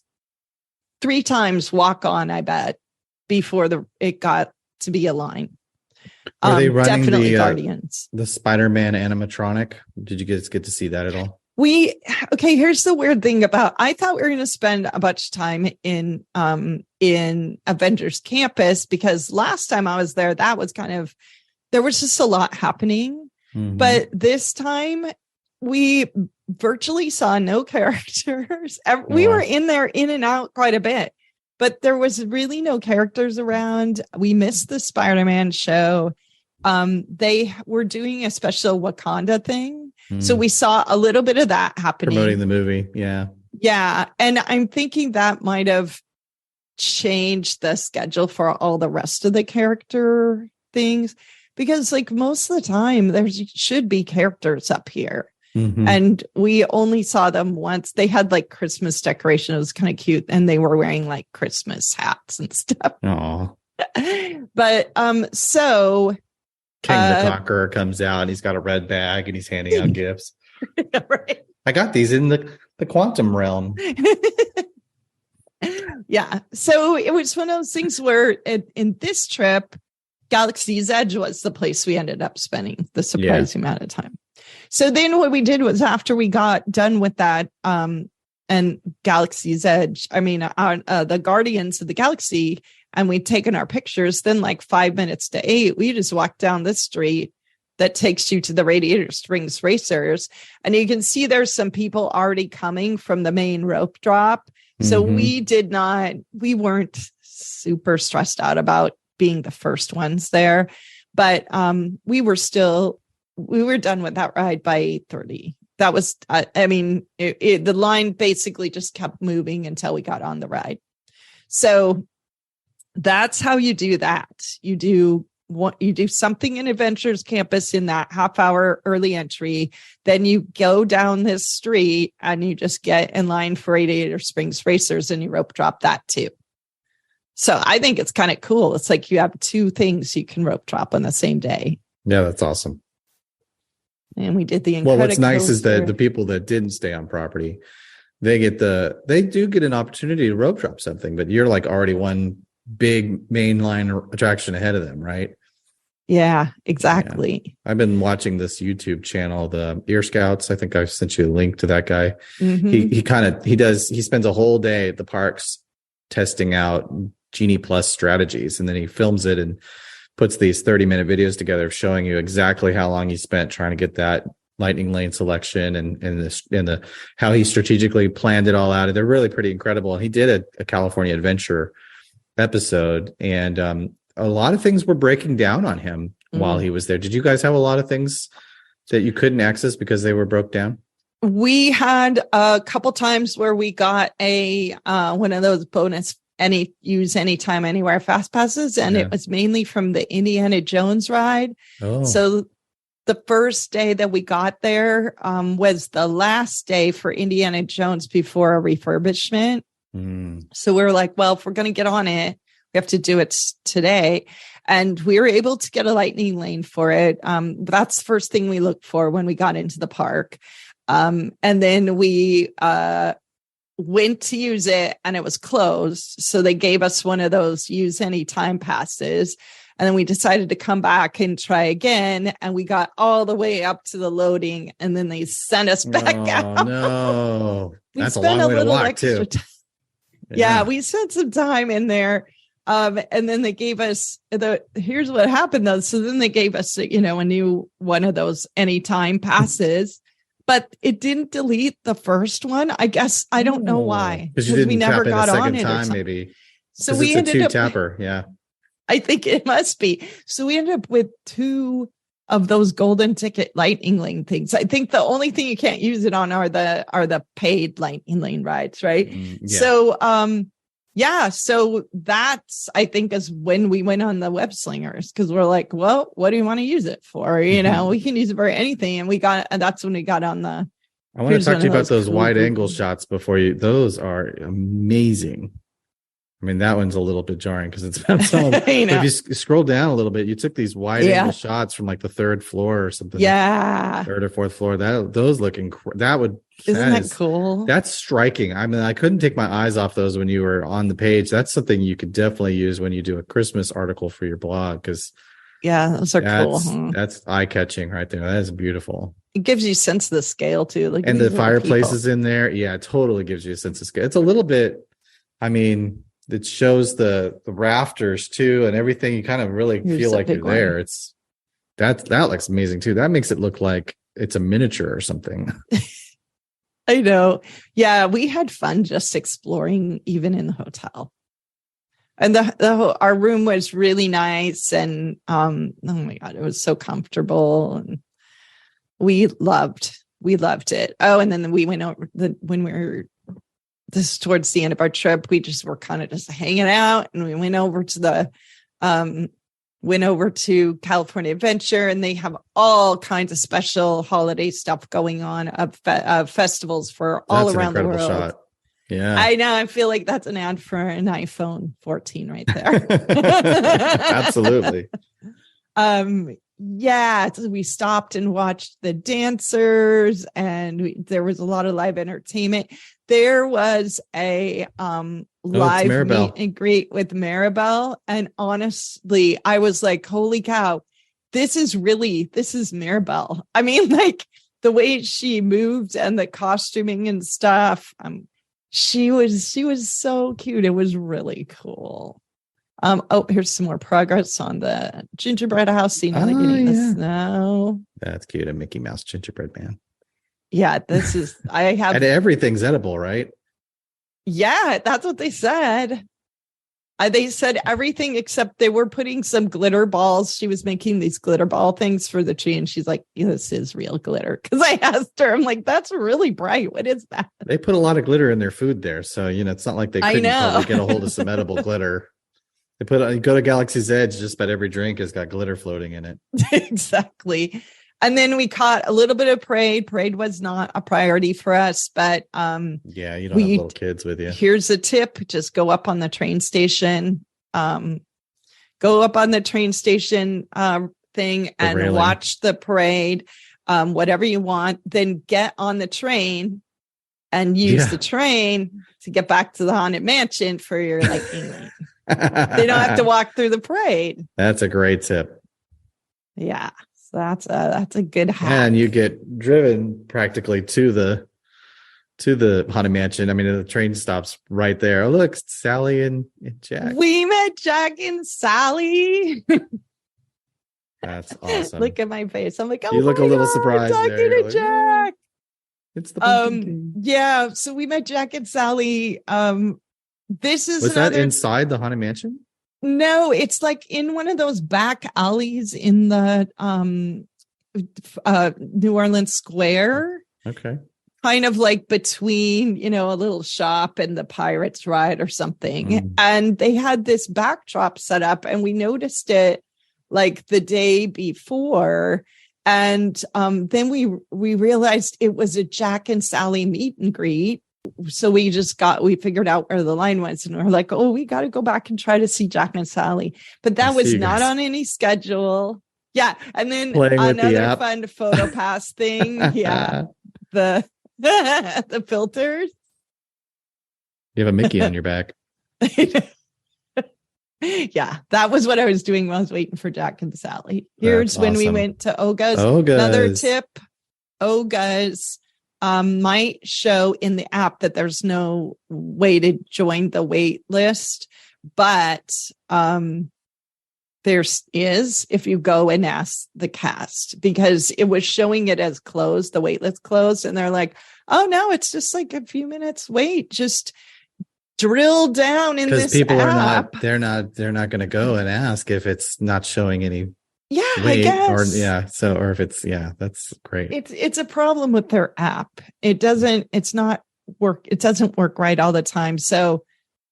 3 times, walk on, I bet, before it got to be a line. Are they running definitely Guardians? The Spider-Man animatronic? Did you guys get to see that at all? Here's the weird thing I thought we were going to spend a bunch of time in Avengers Campus, because last time I was there, there was just a lot happening. Mm-hmm. But this time we virtually saw no characters. We were in and out quite a bit, but there was really no characters around. We missed the Spider-Man show. They were doing a special Wakanda thing. So we saw a little bit of that happening. Promoting the movie. Yeah. Yeah. And I'm thinking that might have changed the schedule for all the rest of the character things, because like most of the time there should be characters up here. Mm-hmm. And we only saw them once. They had like Christmas decoration. It was kind of cute. And they were wearing like Christmas hats and stuff. Aww. But so King the Conqueror comes out and he's got a red bag and he's handing out gifts. Right. I got these in the quantum realm. Yeah. So it was one of those things where in this trip, Galaxy's Edge was the place we ended up spending the surprising amount of time. So then what we did was, after we got done with that, and Galaxy's Edge, the Guardians of the Galaxy, and we'd taken our pictures, then like 5 minutes to 8, we just walked down the street that takes you to the Radiator Springs Racers. And you can see there's some people already coming from the main rope drop. So we weren't super stressed out about being the first ones there, but we were done with that ride by 8:30. That was, the line basically just kept moving until we got on the ride. So that's how you do that. You do something in Adventures Campus in that half-hour early entry. Then you go down this street and you just get in line for Radiator Springs Racers, and you rope drop that too. So I think it's kind of cool. It's like you have 2 things you can rope drop on the same day. Yeah, that's awesome. And we did the Well, what's nice is that the people that didn't stay on property, they do get an opportunity to rope drop something, but you're like already one big mainline attraction ahead of them, right? Yeah, exactly. Yeah. I've been watching this YouTube channel, the Ear Scouts. I think I sent you a link to that guy. Mm-hmm. He spends a whole day at the parks testing out Genie Plus strategies, and then he films it and puts these 30-minute videos together showing you exactly how long he spent trying to get that lightning lane selection and how he strategically planned it all out. They're really pretty incredible. And he did a California Adventure episode, and a lot of things were breaking down on him while he was there. Did you guys have a lot of things that you couldn't access because they were broke down? We had a couple times where we got a one of those bonus use anytime, anywhere fast passes, and it was mainly from the Indiana Jones ride. Oh. So the first day that we got there was the last day for Indiana Jones before a refurbishment. So we were like, well, if we're going to get on it, we have to do it today. And we were able to get a lightning lane for it. That's the first thing we looked for when we got into the park. And then we went to use it and it was closed. So they gave us one of those use any time passes. And then we decided to come back and try again. And we got all the way up to the loading, and then they sent us back out. No, that's a long way to walk too. Yeah, we spent some time in there. And then they gave us here's what happened though. So then they gave us, a new one of those anytime passes, but it didn't delete the first one. I guess I don't know why, because we never got on it. Time, maybe. So we ended up tapper. Yeah. I think it must be. So we ended up with 2 of those golden ticket lightning lane things. I think the only thing you can't use it on are the paid lightning lane rides, right? So so that's, I think, is when we went on the web slingers, because we're like, well, what do you want to use it for? You know, we can use it for anything. And that's when we got on the. I want to talk to you about those wide angle shots before you. Those are amazing. I mean, that one's a little bit jarring because it's about so. If you scroll down a little bit, you took these wide angle shots from like the 3rd floor or something. Yeah, 3rd or 4th floor. Those look Isn't that cool? That's striking. I mean, I couldn't take my eyes off those when you were on the page. That's something you could definitely use when you do a Christmas article for your blog, because those are cool. That's eye catching right there. That is beautiful. It gives you a sense of the scale too. Like, and the fireplaces in there. Yeah, it totally gives you a sense of scale. It's a little bit, I mean, it shows the rafters too and everything. You kind of really feel like you're there. That looks amazing too. That makes it look like it's a miniature or something. I know. Yeah, we had fun just exploring even in the hotel. And our room was really nice, and oh my God, it was so comfortable, and we loved it. Oh, and then we went over this is towards the end of our trip. We just were kind of just hanging out, and we went over to California Adventure, and they have all kinds of special holiday stuff going on of festivals for all around the world. Shot. Yeah, I know. I feel like that's an ad for an iPhone 14 right there. Absolutely. So we stopped and watched the dancers, and there was a lot of live entertainment. There was a live meet and greet with Maribel, and honestly, I was like, "Holy cow, this is Maribel." I mean, like the way she moved and the costuming and stuff. She was so cute. It was really cool. Here's some more progress on the gingerbread house scene. The snow. That's cute. A Mickey Mouse gingerbread man. Yeah, this is. I have. And everything's edible, right? Yeah, that's what they said. They said everything except they were putting some glitter balls. She was making these glitter ball things for the tree, and she's like, "This is real glitter." Because I asked her, I'm like, "That's really bright. What is that?" They put a lot of glitter in their food there, so it's not like they couldn't probably get a hold of some edible glitter. They go to Galaxy's Edge, just about every drink has got glitter floating in it. Exactly. And then we caught a little bit of parade. Parade was not a priority for us, but you don't have little kids with you. Here's a tip: just go up on the train station. Go up on the train station thing and watch the parade. Whatever you want, then get on the train and use the train to get back to the Haunted Mansion for your lightning lane. They don't have to walk through the parade. That's a great tip. Yeah. So that's a good hack. And you get driven practically to the Haunted Mansion. I mean, the train stops right there. Oh, look, Sally and Jack. We met Jack and Sally. That's awesome. Look at my face. I'm like, oh, you look a little surprised. Talking to Jack. It's the pumpkin king. Yeah. So we met Jack and Sally. This is that inside the Haunted Mansion? No, it's like in one of those back alleys in the New Orleans Square. Okay. Kind of like between, a little shop and the Pirates Ride or something. And they had this backdrop set up, and we noticed it like the day before. And then we realized it was a Jack and Sally meet and greet. So we figured out where the line was, and we're like, oh, we got to go back and try to see Jack and Sally. But that was not on any schedule. Yeah. And then another fun photo pass thing. Yeah. The filters. You have a Mickey on your back. Yeah. That was what I was doing while I was waiting for Jack and Sally. Here's when we went to Oga's. Another tip. Oga's. Might show in the app that there's no way to join the wait list, but there is if you go and ask the cast, because it was showing it as closed, the wait list closed, and they're like, oh no, it's just like a few minutes wait, just drill down in because this people app. they're not going to go and ask if it's not showing any I guess. or if it's, that's great. It's a problem with their app. It doesn't work right all the time. So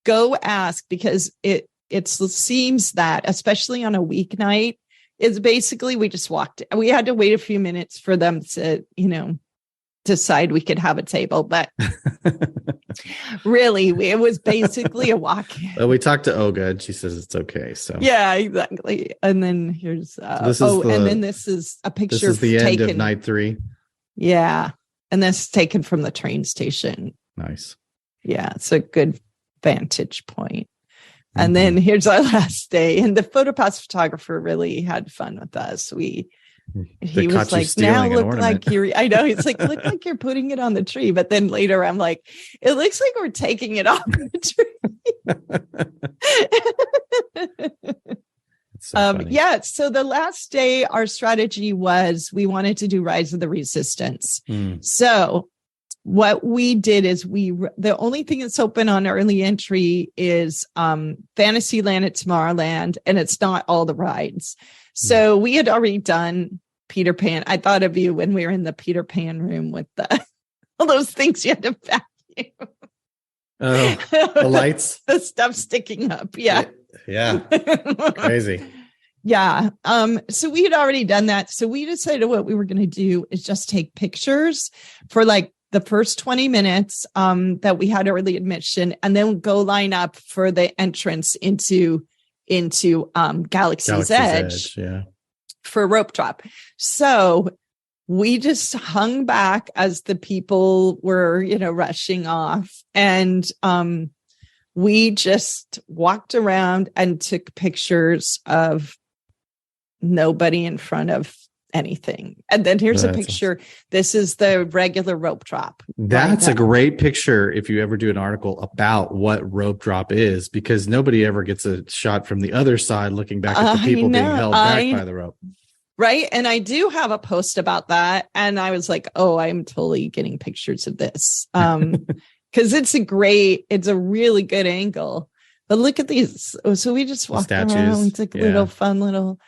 go ask, because it seems that, especially on a weeknight, is basically we had to wait a few minutes for them to, decide we could have a table, but really it was basically a walk-in. Well, we talked to Olga and she says it's okay. So yeah, exactly. And then here's this is a picture. This is the end of night 3. Yeah. And this is taken from the train station. Nice. Yeah, it's a good vantage point. And then here's our last day. And the PhotoPass photographer really had fun with us. He was like, now look like you're, I know, he's like, look like you're putting it on the tree. But then later I'm like, it looks like we're taking it off the tree. So the last day, our strategy was we wanted to do Rise of the Resistance. So what we did is the only thing that's open on early entry is Fantasyland at Tomorrowland, and it's not all the rides. So we had already done Peter Pan. I thought of you when we were in the Peter Pan room with all those things you had to vacuum. Oh, the lights, the stuff sticking up. Yeah. Crazy. Yeah. So we had already done that. So we decided what we were going to do is just take pictures for like the first 20 minutes that we had early admission, and then go line up for the entrance into Galaxy's Edge for rope drop. So we just hung back as the people were, rushing off, and we just walked around and took pictures of nobody in front of anything. And then here's a picture. This is the regular rope drop. That's a great picture if you ever do an article about what rope drop is, because nobody ever gets a shot from the other side looking back at the people being held back by the rope. Right. And I do have a post about that. And I was like, oh, I'm totally getting pictures of this. Because it's a really good angle. But look at these. So we just walked around, took fun little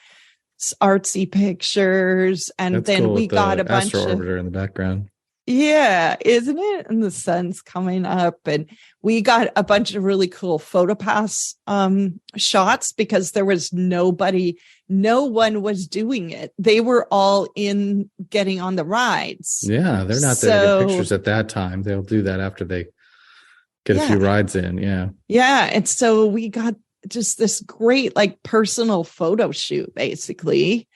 artsy pictures, and that's then cool, we got a bunch of orbiter in the background. Yeah, isn't it? And the sun's coming up, and we got a bunch of really cool PhotoPass shots, because there was no one was doing it. They were all in getting on the rides. Yeah, they're not there to get pictures at that time. They'll do that after they get a few rides in. Yeah. And so we got just this great personal photo shoot, basically.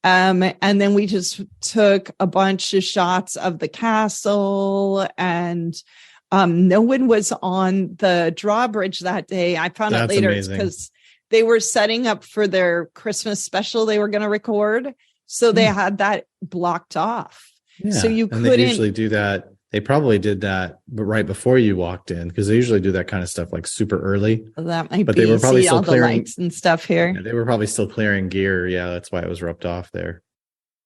And then we just took a bunch of shots of the castle, and no one was on the drawbridge that day. I found out later it's because they were setting up for their Christmas special they were going to record. So they had that blocked off. Yeah. So you couldn't. They usually do that. They probably did that, but right before you walked in, because they usually do that kind of stuff super early. Well, that might be. They were probably still clearing the lights and stuff here. Yeah, they were probably still clearing gear. Yeah, that's why it was roped off there.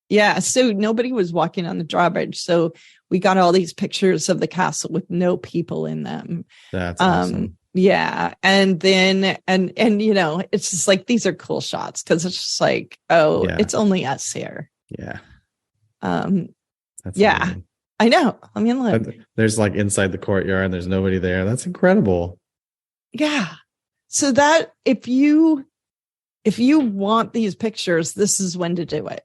Yeah, so nobody was walking on the drawbridge. So we got all these pictures of the castle with no people in them. That's awesome. Yeah, and then and it's just these are cool shots, because it's just it's only us here. Yeah. That's amazing. I know. I mean, look. There's inside the courtyard, and there's nobody there. That's incredible. Yeah. So that if you want these pictures, this is when to do it,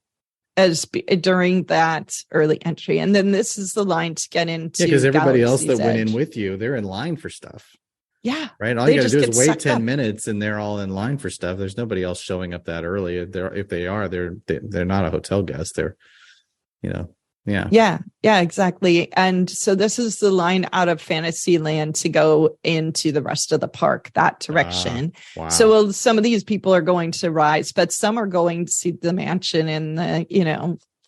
during that early entry. And then this is the line to get into. Yeah, because everybody else that went in with you, they're in line for stuff. Yeah. Right. All you got to do is wait 10 minutes, and they're all in line for stuff. There's nobody else showing up that early. If they are, they're not a hotel guest. They're, Yeah, exactly. And so this is the line out of Fantasyland to go into the rest of the park, that direction. Wow. So some of these people are going to Rise, but some are going to see the mansion and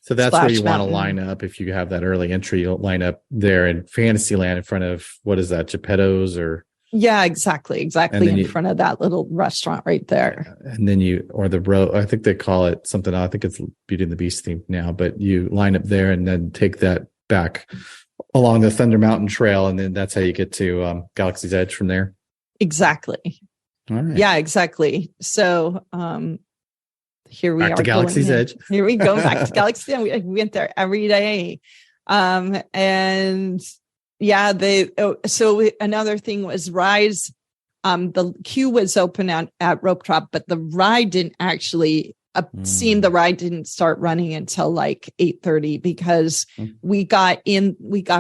So that's Splash where you Mountain. want to line up. If you have that early entry, you'll line up there in Fantasyland in front of, what is that, Geppetto's or? Yeah, exactly. In front of that little restaurant right there. And then I think they call it something. I think it's Beauty and the Beast themed now, but you line up there and then take that back along the Thunder Mountain Trail. And then that's how you get to Galaxy's Edge from there. Exactly. All right. Yeah, exactly. So here we Back are to Galaxy's Edge. Here we go back to Galaxy. We went there every day. And yeah, another thing was rides. The queue was open at Rope Drop, but the ride didn't actually the ride didn't start running until like 8:30 because we got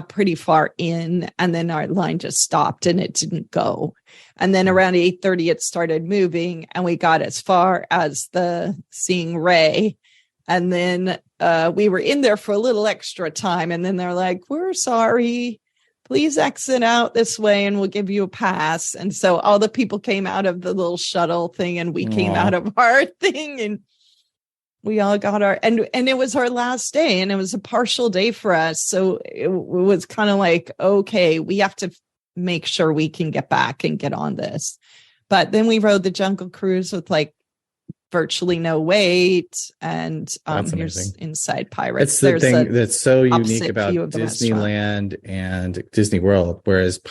pretty far in, and then our line just stopped and it didn't go. And then around 8:30 it started moving, and we got as far as the Seeing Ray. And then we were in there for a little extra time, and then they're like, "We're sorry, please exit out this way and we'll give you a pass." And so all the people came out of the little shuttle thing, and we came out of our thing, and we all got and it was our last day, and it was a partial day for us. So it was kind of like, okay, we have to make sure we can get back and get on this. But then we rode the Jungle Cruise with like virtually no wait, and here's Inside Pirates. That's the thing that's so unique about Disneyland and Disney World, whereas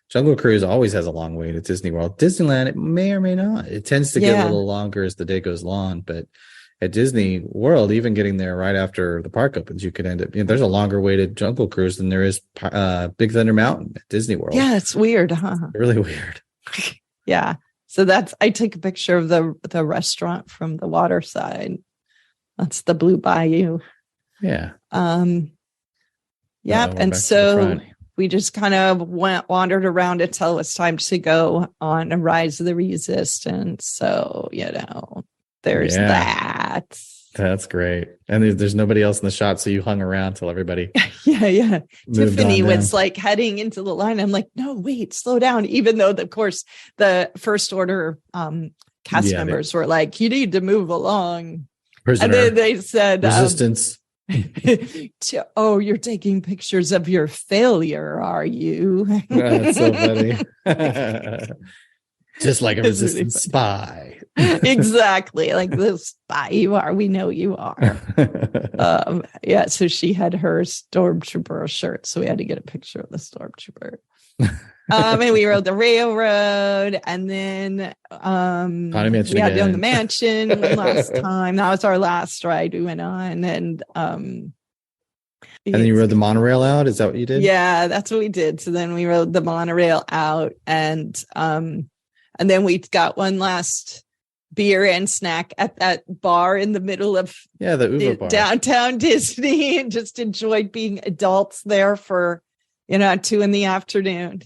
Jungle Cruise always has a long wait at Disney World. Disneyland, it may or may not. It tends to get a little longer as the day goes on, but at Disney World, even getting there right after the park opens, you could end up, there's a longer waited Jungle Cruise than there is Big Thunder Mountain at Disney World. Yeah, it's weird, huh? Really weird. Yeah. So I took a picture of the restaurant from the water side. That's the Blue Bayou. Yeah. Yep. And so we just kind of wandered around until it was time to go on a Rise of the Resistance. So, there's that. That's great. And there's nobody else in the shot, so you hung around till everybody. Yeah. Tyffanie was like heading into the line. I'm like, no, wait, slow down. Even though, of course, the First Order cast members were like, you need to move along. Prisoner. And then they said, resistance. Oh, you're taking pictures of your failure, are you? That's so funny. Just like a resistance spy. Exactly. Like the spy you are. We know you are. So she had her stormtrooper shirt. So we had to get a picture of the stormtrooper. And we rode the railroad, and then Mansion we had done the mansion last time. That was our last ride we went on. And then you rode the monorail out. Is that what you did? Yeah, that's what we did. So then we rode the monorail out, and then we got one last beer and snack at that bar in the middle of the Uva bar. Downtown Disney, and just enjoyed being adults there for 2 p.m.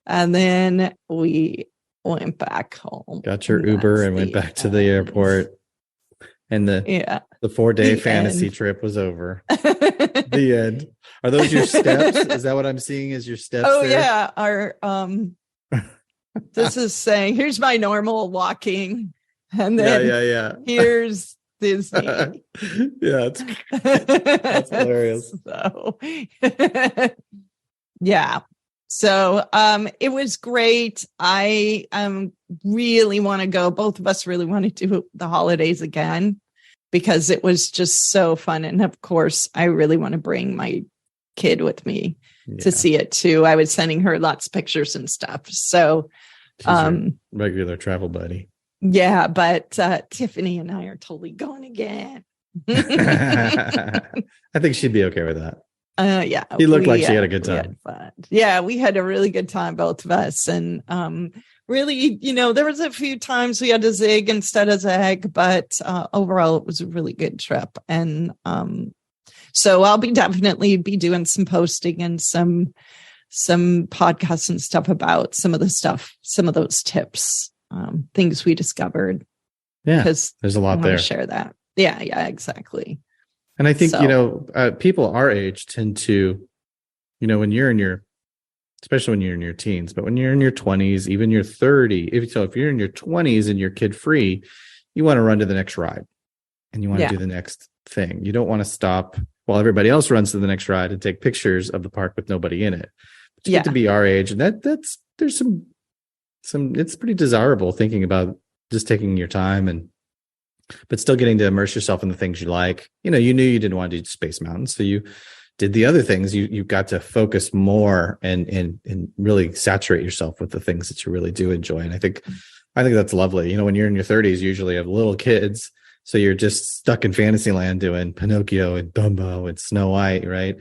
And then we went back home. Got your Uber and went back to the airport. And the 4-day fantasy trip was over. The end. Are those your steps? Is that what I'm seeing as your steps? Oh, there? Yeah. Our this is saying, here's my normal walking. And then here's Disney. That's hilarious. So, yeah. So it was great. I really want to go. Both of us really want to do the holidays again because it was just so fun. And of course, I really want to bring my kid with me to see it too. I was sending her lots of pictures and stuff. So regular travel buddy. Yeah, but Tyffanie and I are totally going again. I think she'd be okay with that. Yeah. He looked like she had a good time. Yeah, we had a really good time, both of us. And really, there was a few times we had to zig instead of zag, but overall it was a really good trip. And so I'll definitely be doing some posting and some podcasts and stuff about some of those tips, things we discovered. Yeah, because there's a lot there. Share that. Yeah, exactly. And I think, people our age tend to, when you're in especially when you're in your teens, but when you're in your 20s, even your 30, if you're in your 20s and you're kid free, you want to run to the next ride and you want to do the next thing. You don't want to stop while everybody else runs to the next ride and take pictures of the park with nobody in it. But you get to be our age, and there's some it's pretty desirable thinking about just taking your time but still getting to immerse yourself in the things you like. You knew you didn't want to do Space Mountain, so you did the other things, you got to focus more and really saturate yourself with the things that you really do enjoy. And I think that's lovely. When you're in your 30s, usually you have little kids, so you're just stuck in Fantasyland doing Pinocchio and Dumbo and Snow White, right?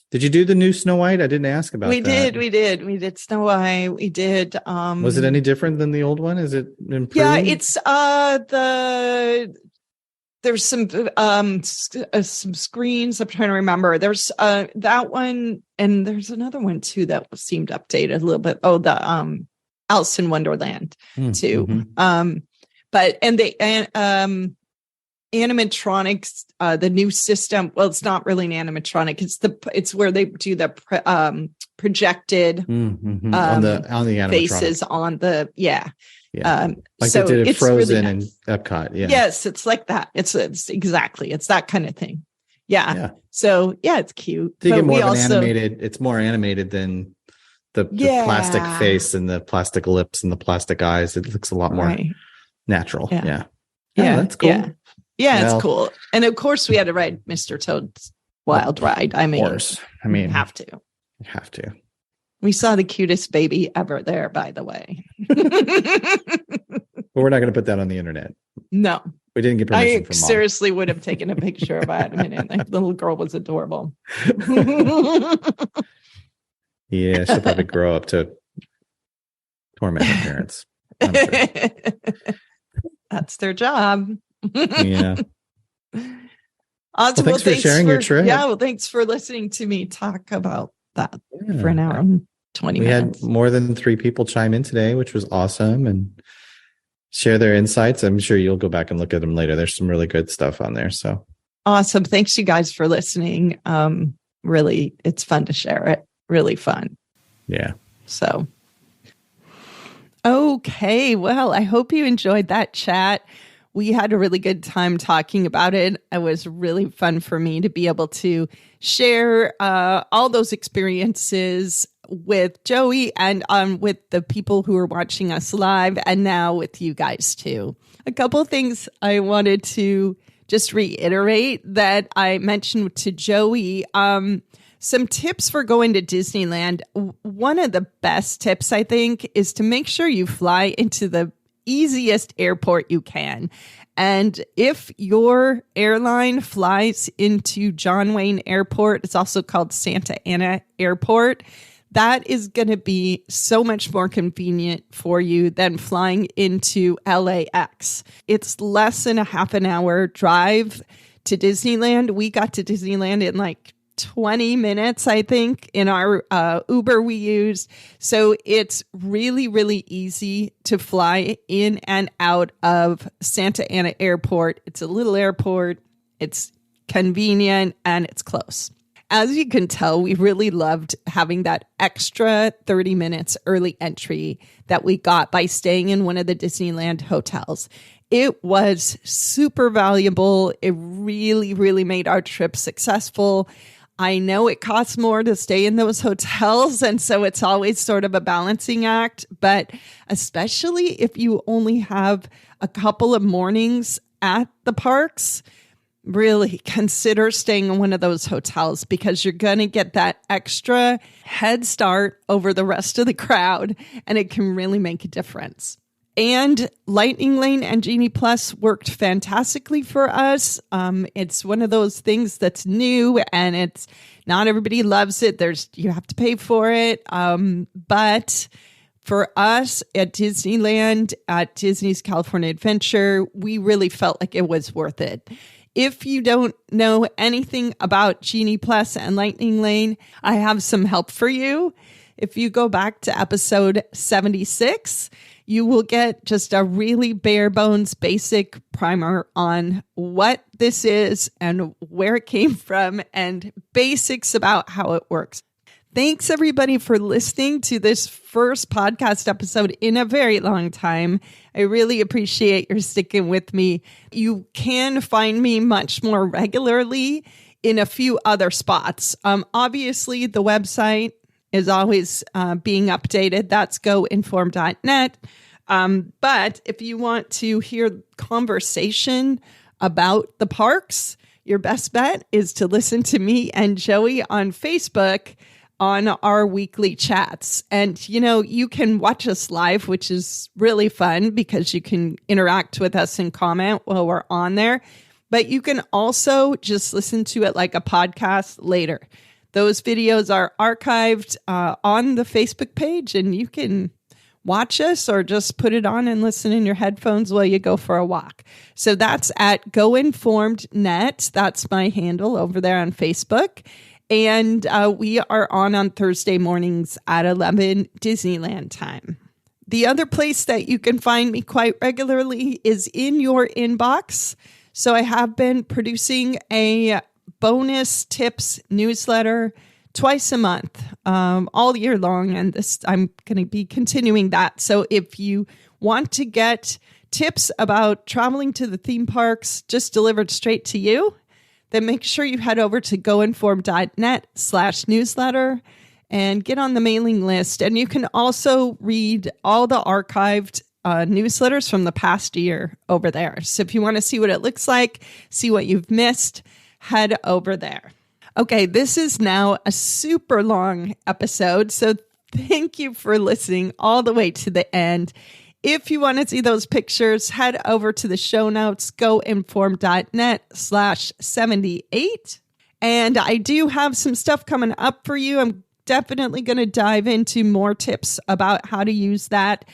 Did you do the new Snow White? I didn't ask about that. We did Snow White. We did. Was it any different than the old one? Is it improved? Yeah, it's there's some screens. I'm trying to remember. There's that one, and there's another one too that seemed updated a little bit. Oh, the Alice in Wonderland too. Mm-hmm. But animatronics, the new system. Well, it's not really an animatronic. It's where they do the projected on the animatronic faces on the like so they did it Frozen really nice. And Epcot. Yeah. Yes, it's like that. It's exactly. It's that kind of thing. Yeah. So it's cute. So you get more of an animated. It's more animated than the plastic face and the plastic lips and the plastic eyes. It looks a lot more natural. Yeah. That's cool. Yeah, it's cool. And of course, we had to ride Mr. Toad's Wild Ride. I mean, have to. You have to. We saw the cutest baby ever there, by the way. But we're not going to put that on the internet. No. We didn't get permission from Mom. Seriously would have taken a picture of it. I mean, the little girl was adorable. Yeah, she'll probably grow up to torment her parents. I'm sure. That's their job. Yeah. Awesome. Well, thanks for sharing your trip. Yeah. Well, thanks for listening to me talk about that for an hour and 20 minutes. We had more than 3 people chime in today, which was awesome, and share their insights. I'm sure you'll go back and look at them later. There's some really good stuff on there. So awesome. Thanks you guys for listening. Really, it's fun to share it. Really fun. Yeah. So. Okay. Well, I hope you enjoyed that chat. We had a really good time talking about it. It was really fun for me to be able to share all those experiences with Joey and with the people who are watching us live, and now with you guys too. A couple of things I wanted to just reiterate that I mentioned to Joey. Some tips for going to Disneyland. One of the best tips, I think, is to make sure you fly into the easiest airport you can. And if your airline flies into John Wayne Airport, it's also called Santa Ana Airport, that is going to be so much more convenient for you than flying into LAX. It's less than a half an hour drive to Disneyland. We got to Disneyland in like 20 minutes, I think, in our Uber we used. So it's really, really easy to fly in and out of Santa Ana Airport. It's a little airport. It's convenient and it's close. As you can tell, we really loved having that extra 30 minutes early entry that we got by staying in one of the Disneyland hotels. It was super valuable. It really, really made our trip successful. I know it costs more to stay in those hotels, and so it's always sort of a balancing act, but especially if you only have a couple of mornings at the parks, really consider staying in one of those hotels because you're going to get that extra head start over the rest of the crowd, and it can really make a difference. And Lightning Lane and Genie Plus worked fantastically for us. It's one of those things that's new and it's not everybody loves it. You have to pay for it. But for us at Disneyland, at Disney's California Adventure, we really felt like it was worth it. If you don't know anything about Genie Plus and Lightning Lane, I have some help for you. If you go back to episode 76, you will get just a really bare bones basic primer on what this is and where it came from and basics about how it works. Thanks everybody for listening to this first podcast episode in a very long time. I really appreciate your sticking with me. You can find me much more regularly in a few other spots. Obviously, the website is always being updated. That's goinform.net. But if you want to hear conversation about the parks, your best bet is to listen to me and Joey on Facebook on our weekly chats. And, you can watch us live, which is really fun because you can interact with us and comment while we're on there. But you can also just listen to it like a podcast later. Those videos are archived on the Facebook page, and you can watch us or just put it on and listen in your headphones while you go for a walk. So that's at GoInformedNet. That's my handle over there on Facebook. And we are on Thursday mornings at 11 Disneyland time. The other place that you can find me quite regularly is in your inbox. So I have been producing a bonus tips newsletter twice a month, all year long. And I'm going to be continuing that. So if you want to get tips about traveling to the theme parks just delivered straight to you, then make sure you head over to goinformed.net/newsletter and get on the mailing list. And you can also read all the archived newsletters from the past year over there. So if you want to see what it looks like, see what you've missed, head over there. Okay, this is now a super long episode, so thank you for listening all the way to the end. If you want to see those pictures, head over to the show notes, goinformed.net/78. And I do have some stuff coming up for you. I'm definitely going to dive into more tips about how to use that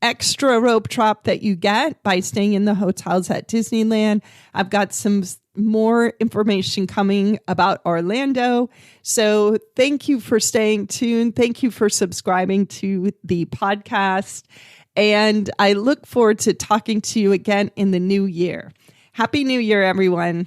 extra rope drop that you get by staying in the hotels at Disneyland. I've got some more information coming about Orlando. So thank you for staying tuned. Thank you for subscribing to the podcast. And I look forward to talking to you again in the new year. Happy New Year, everyone.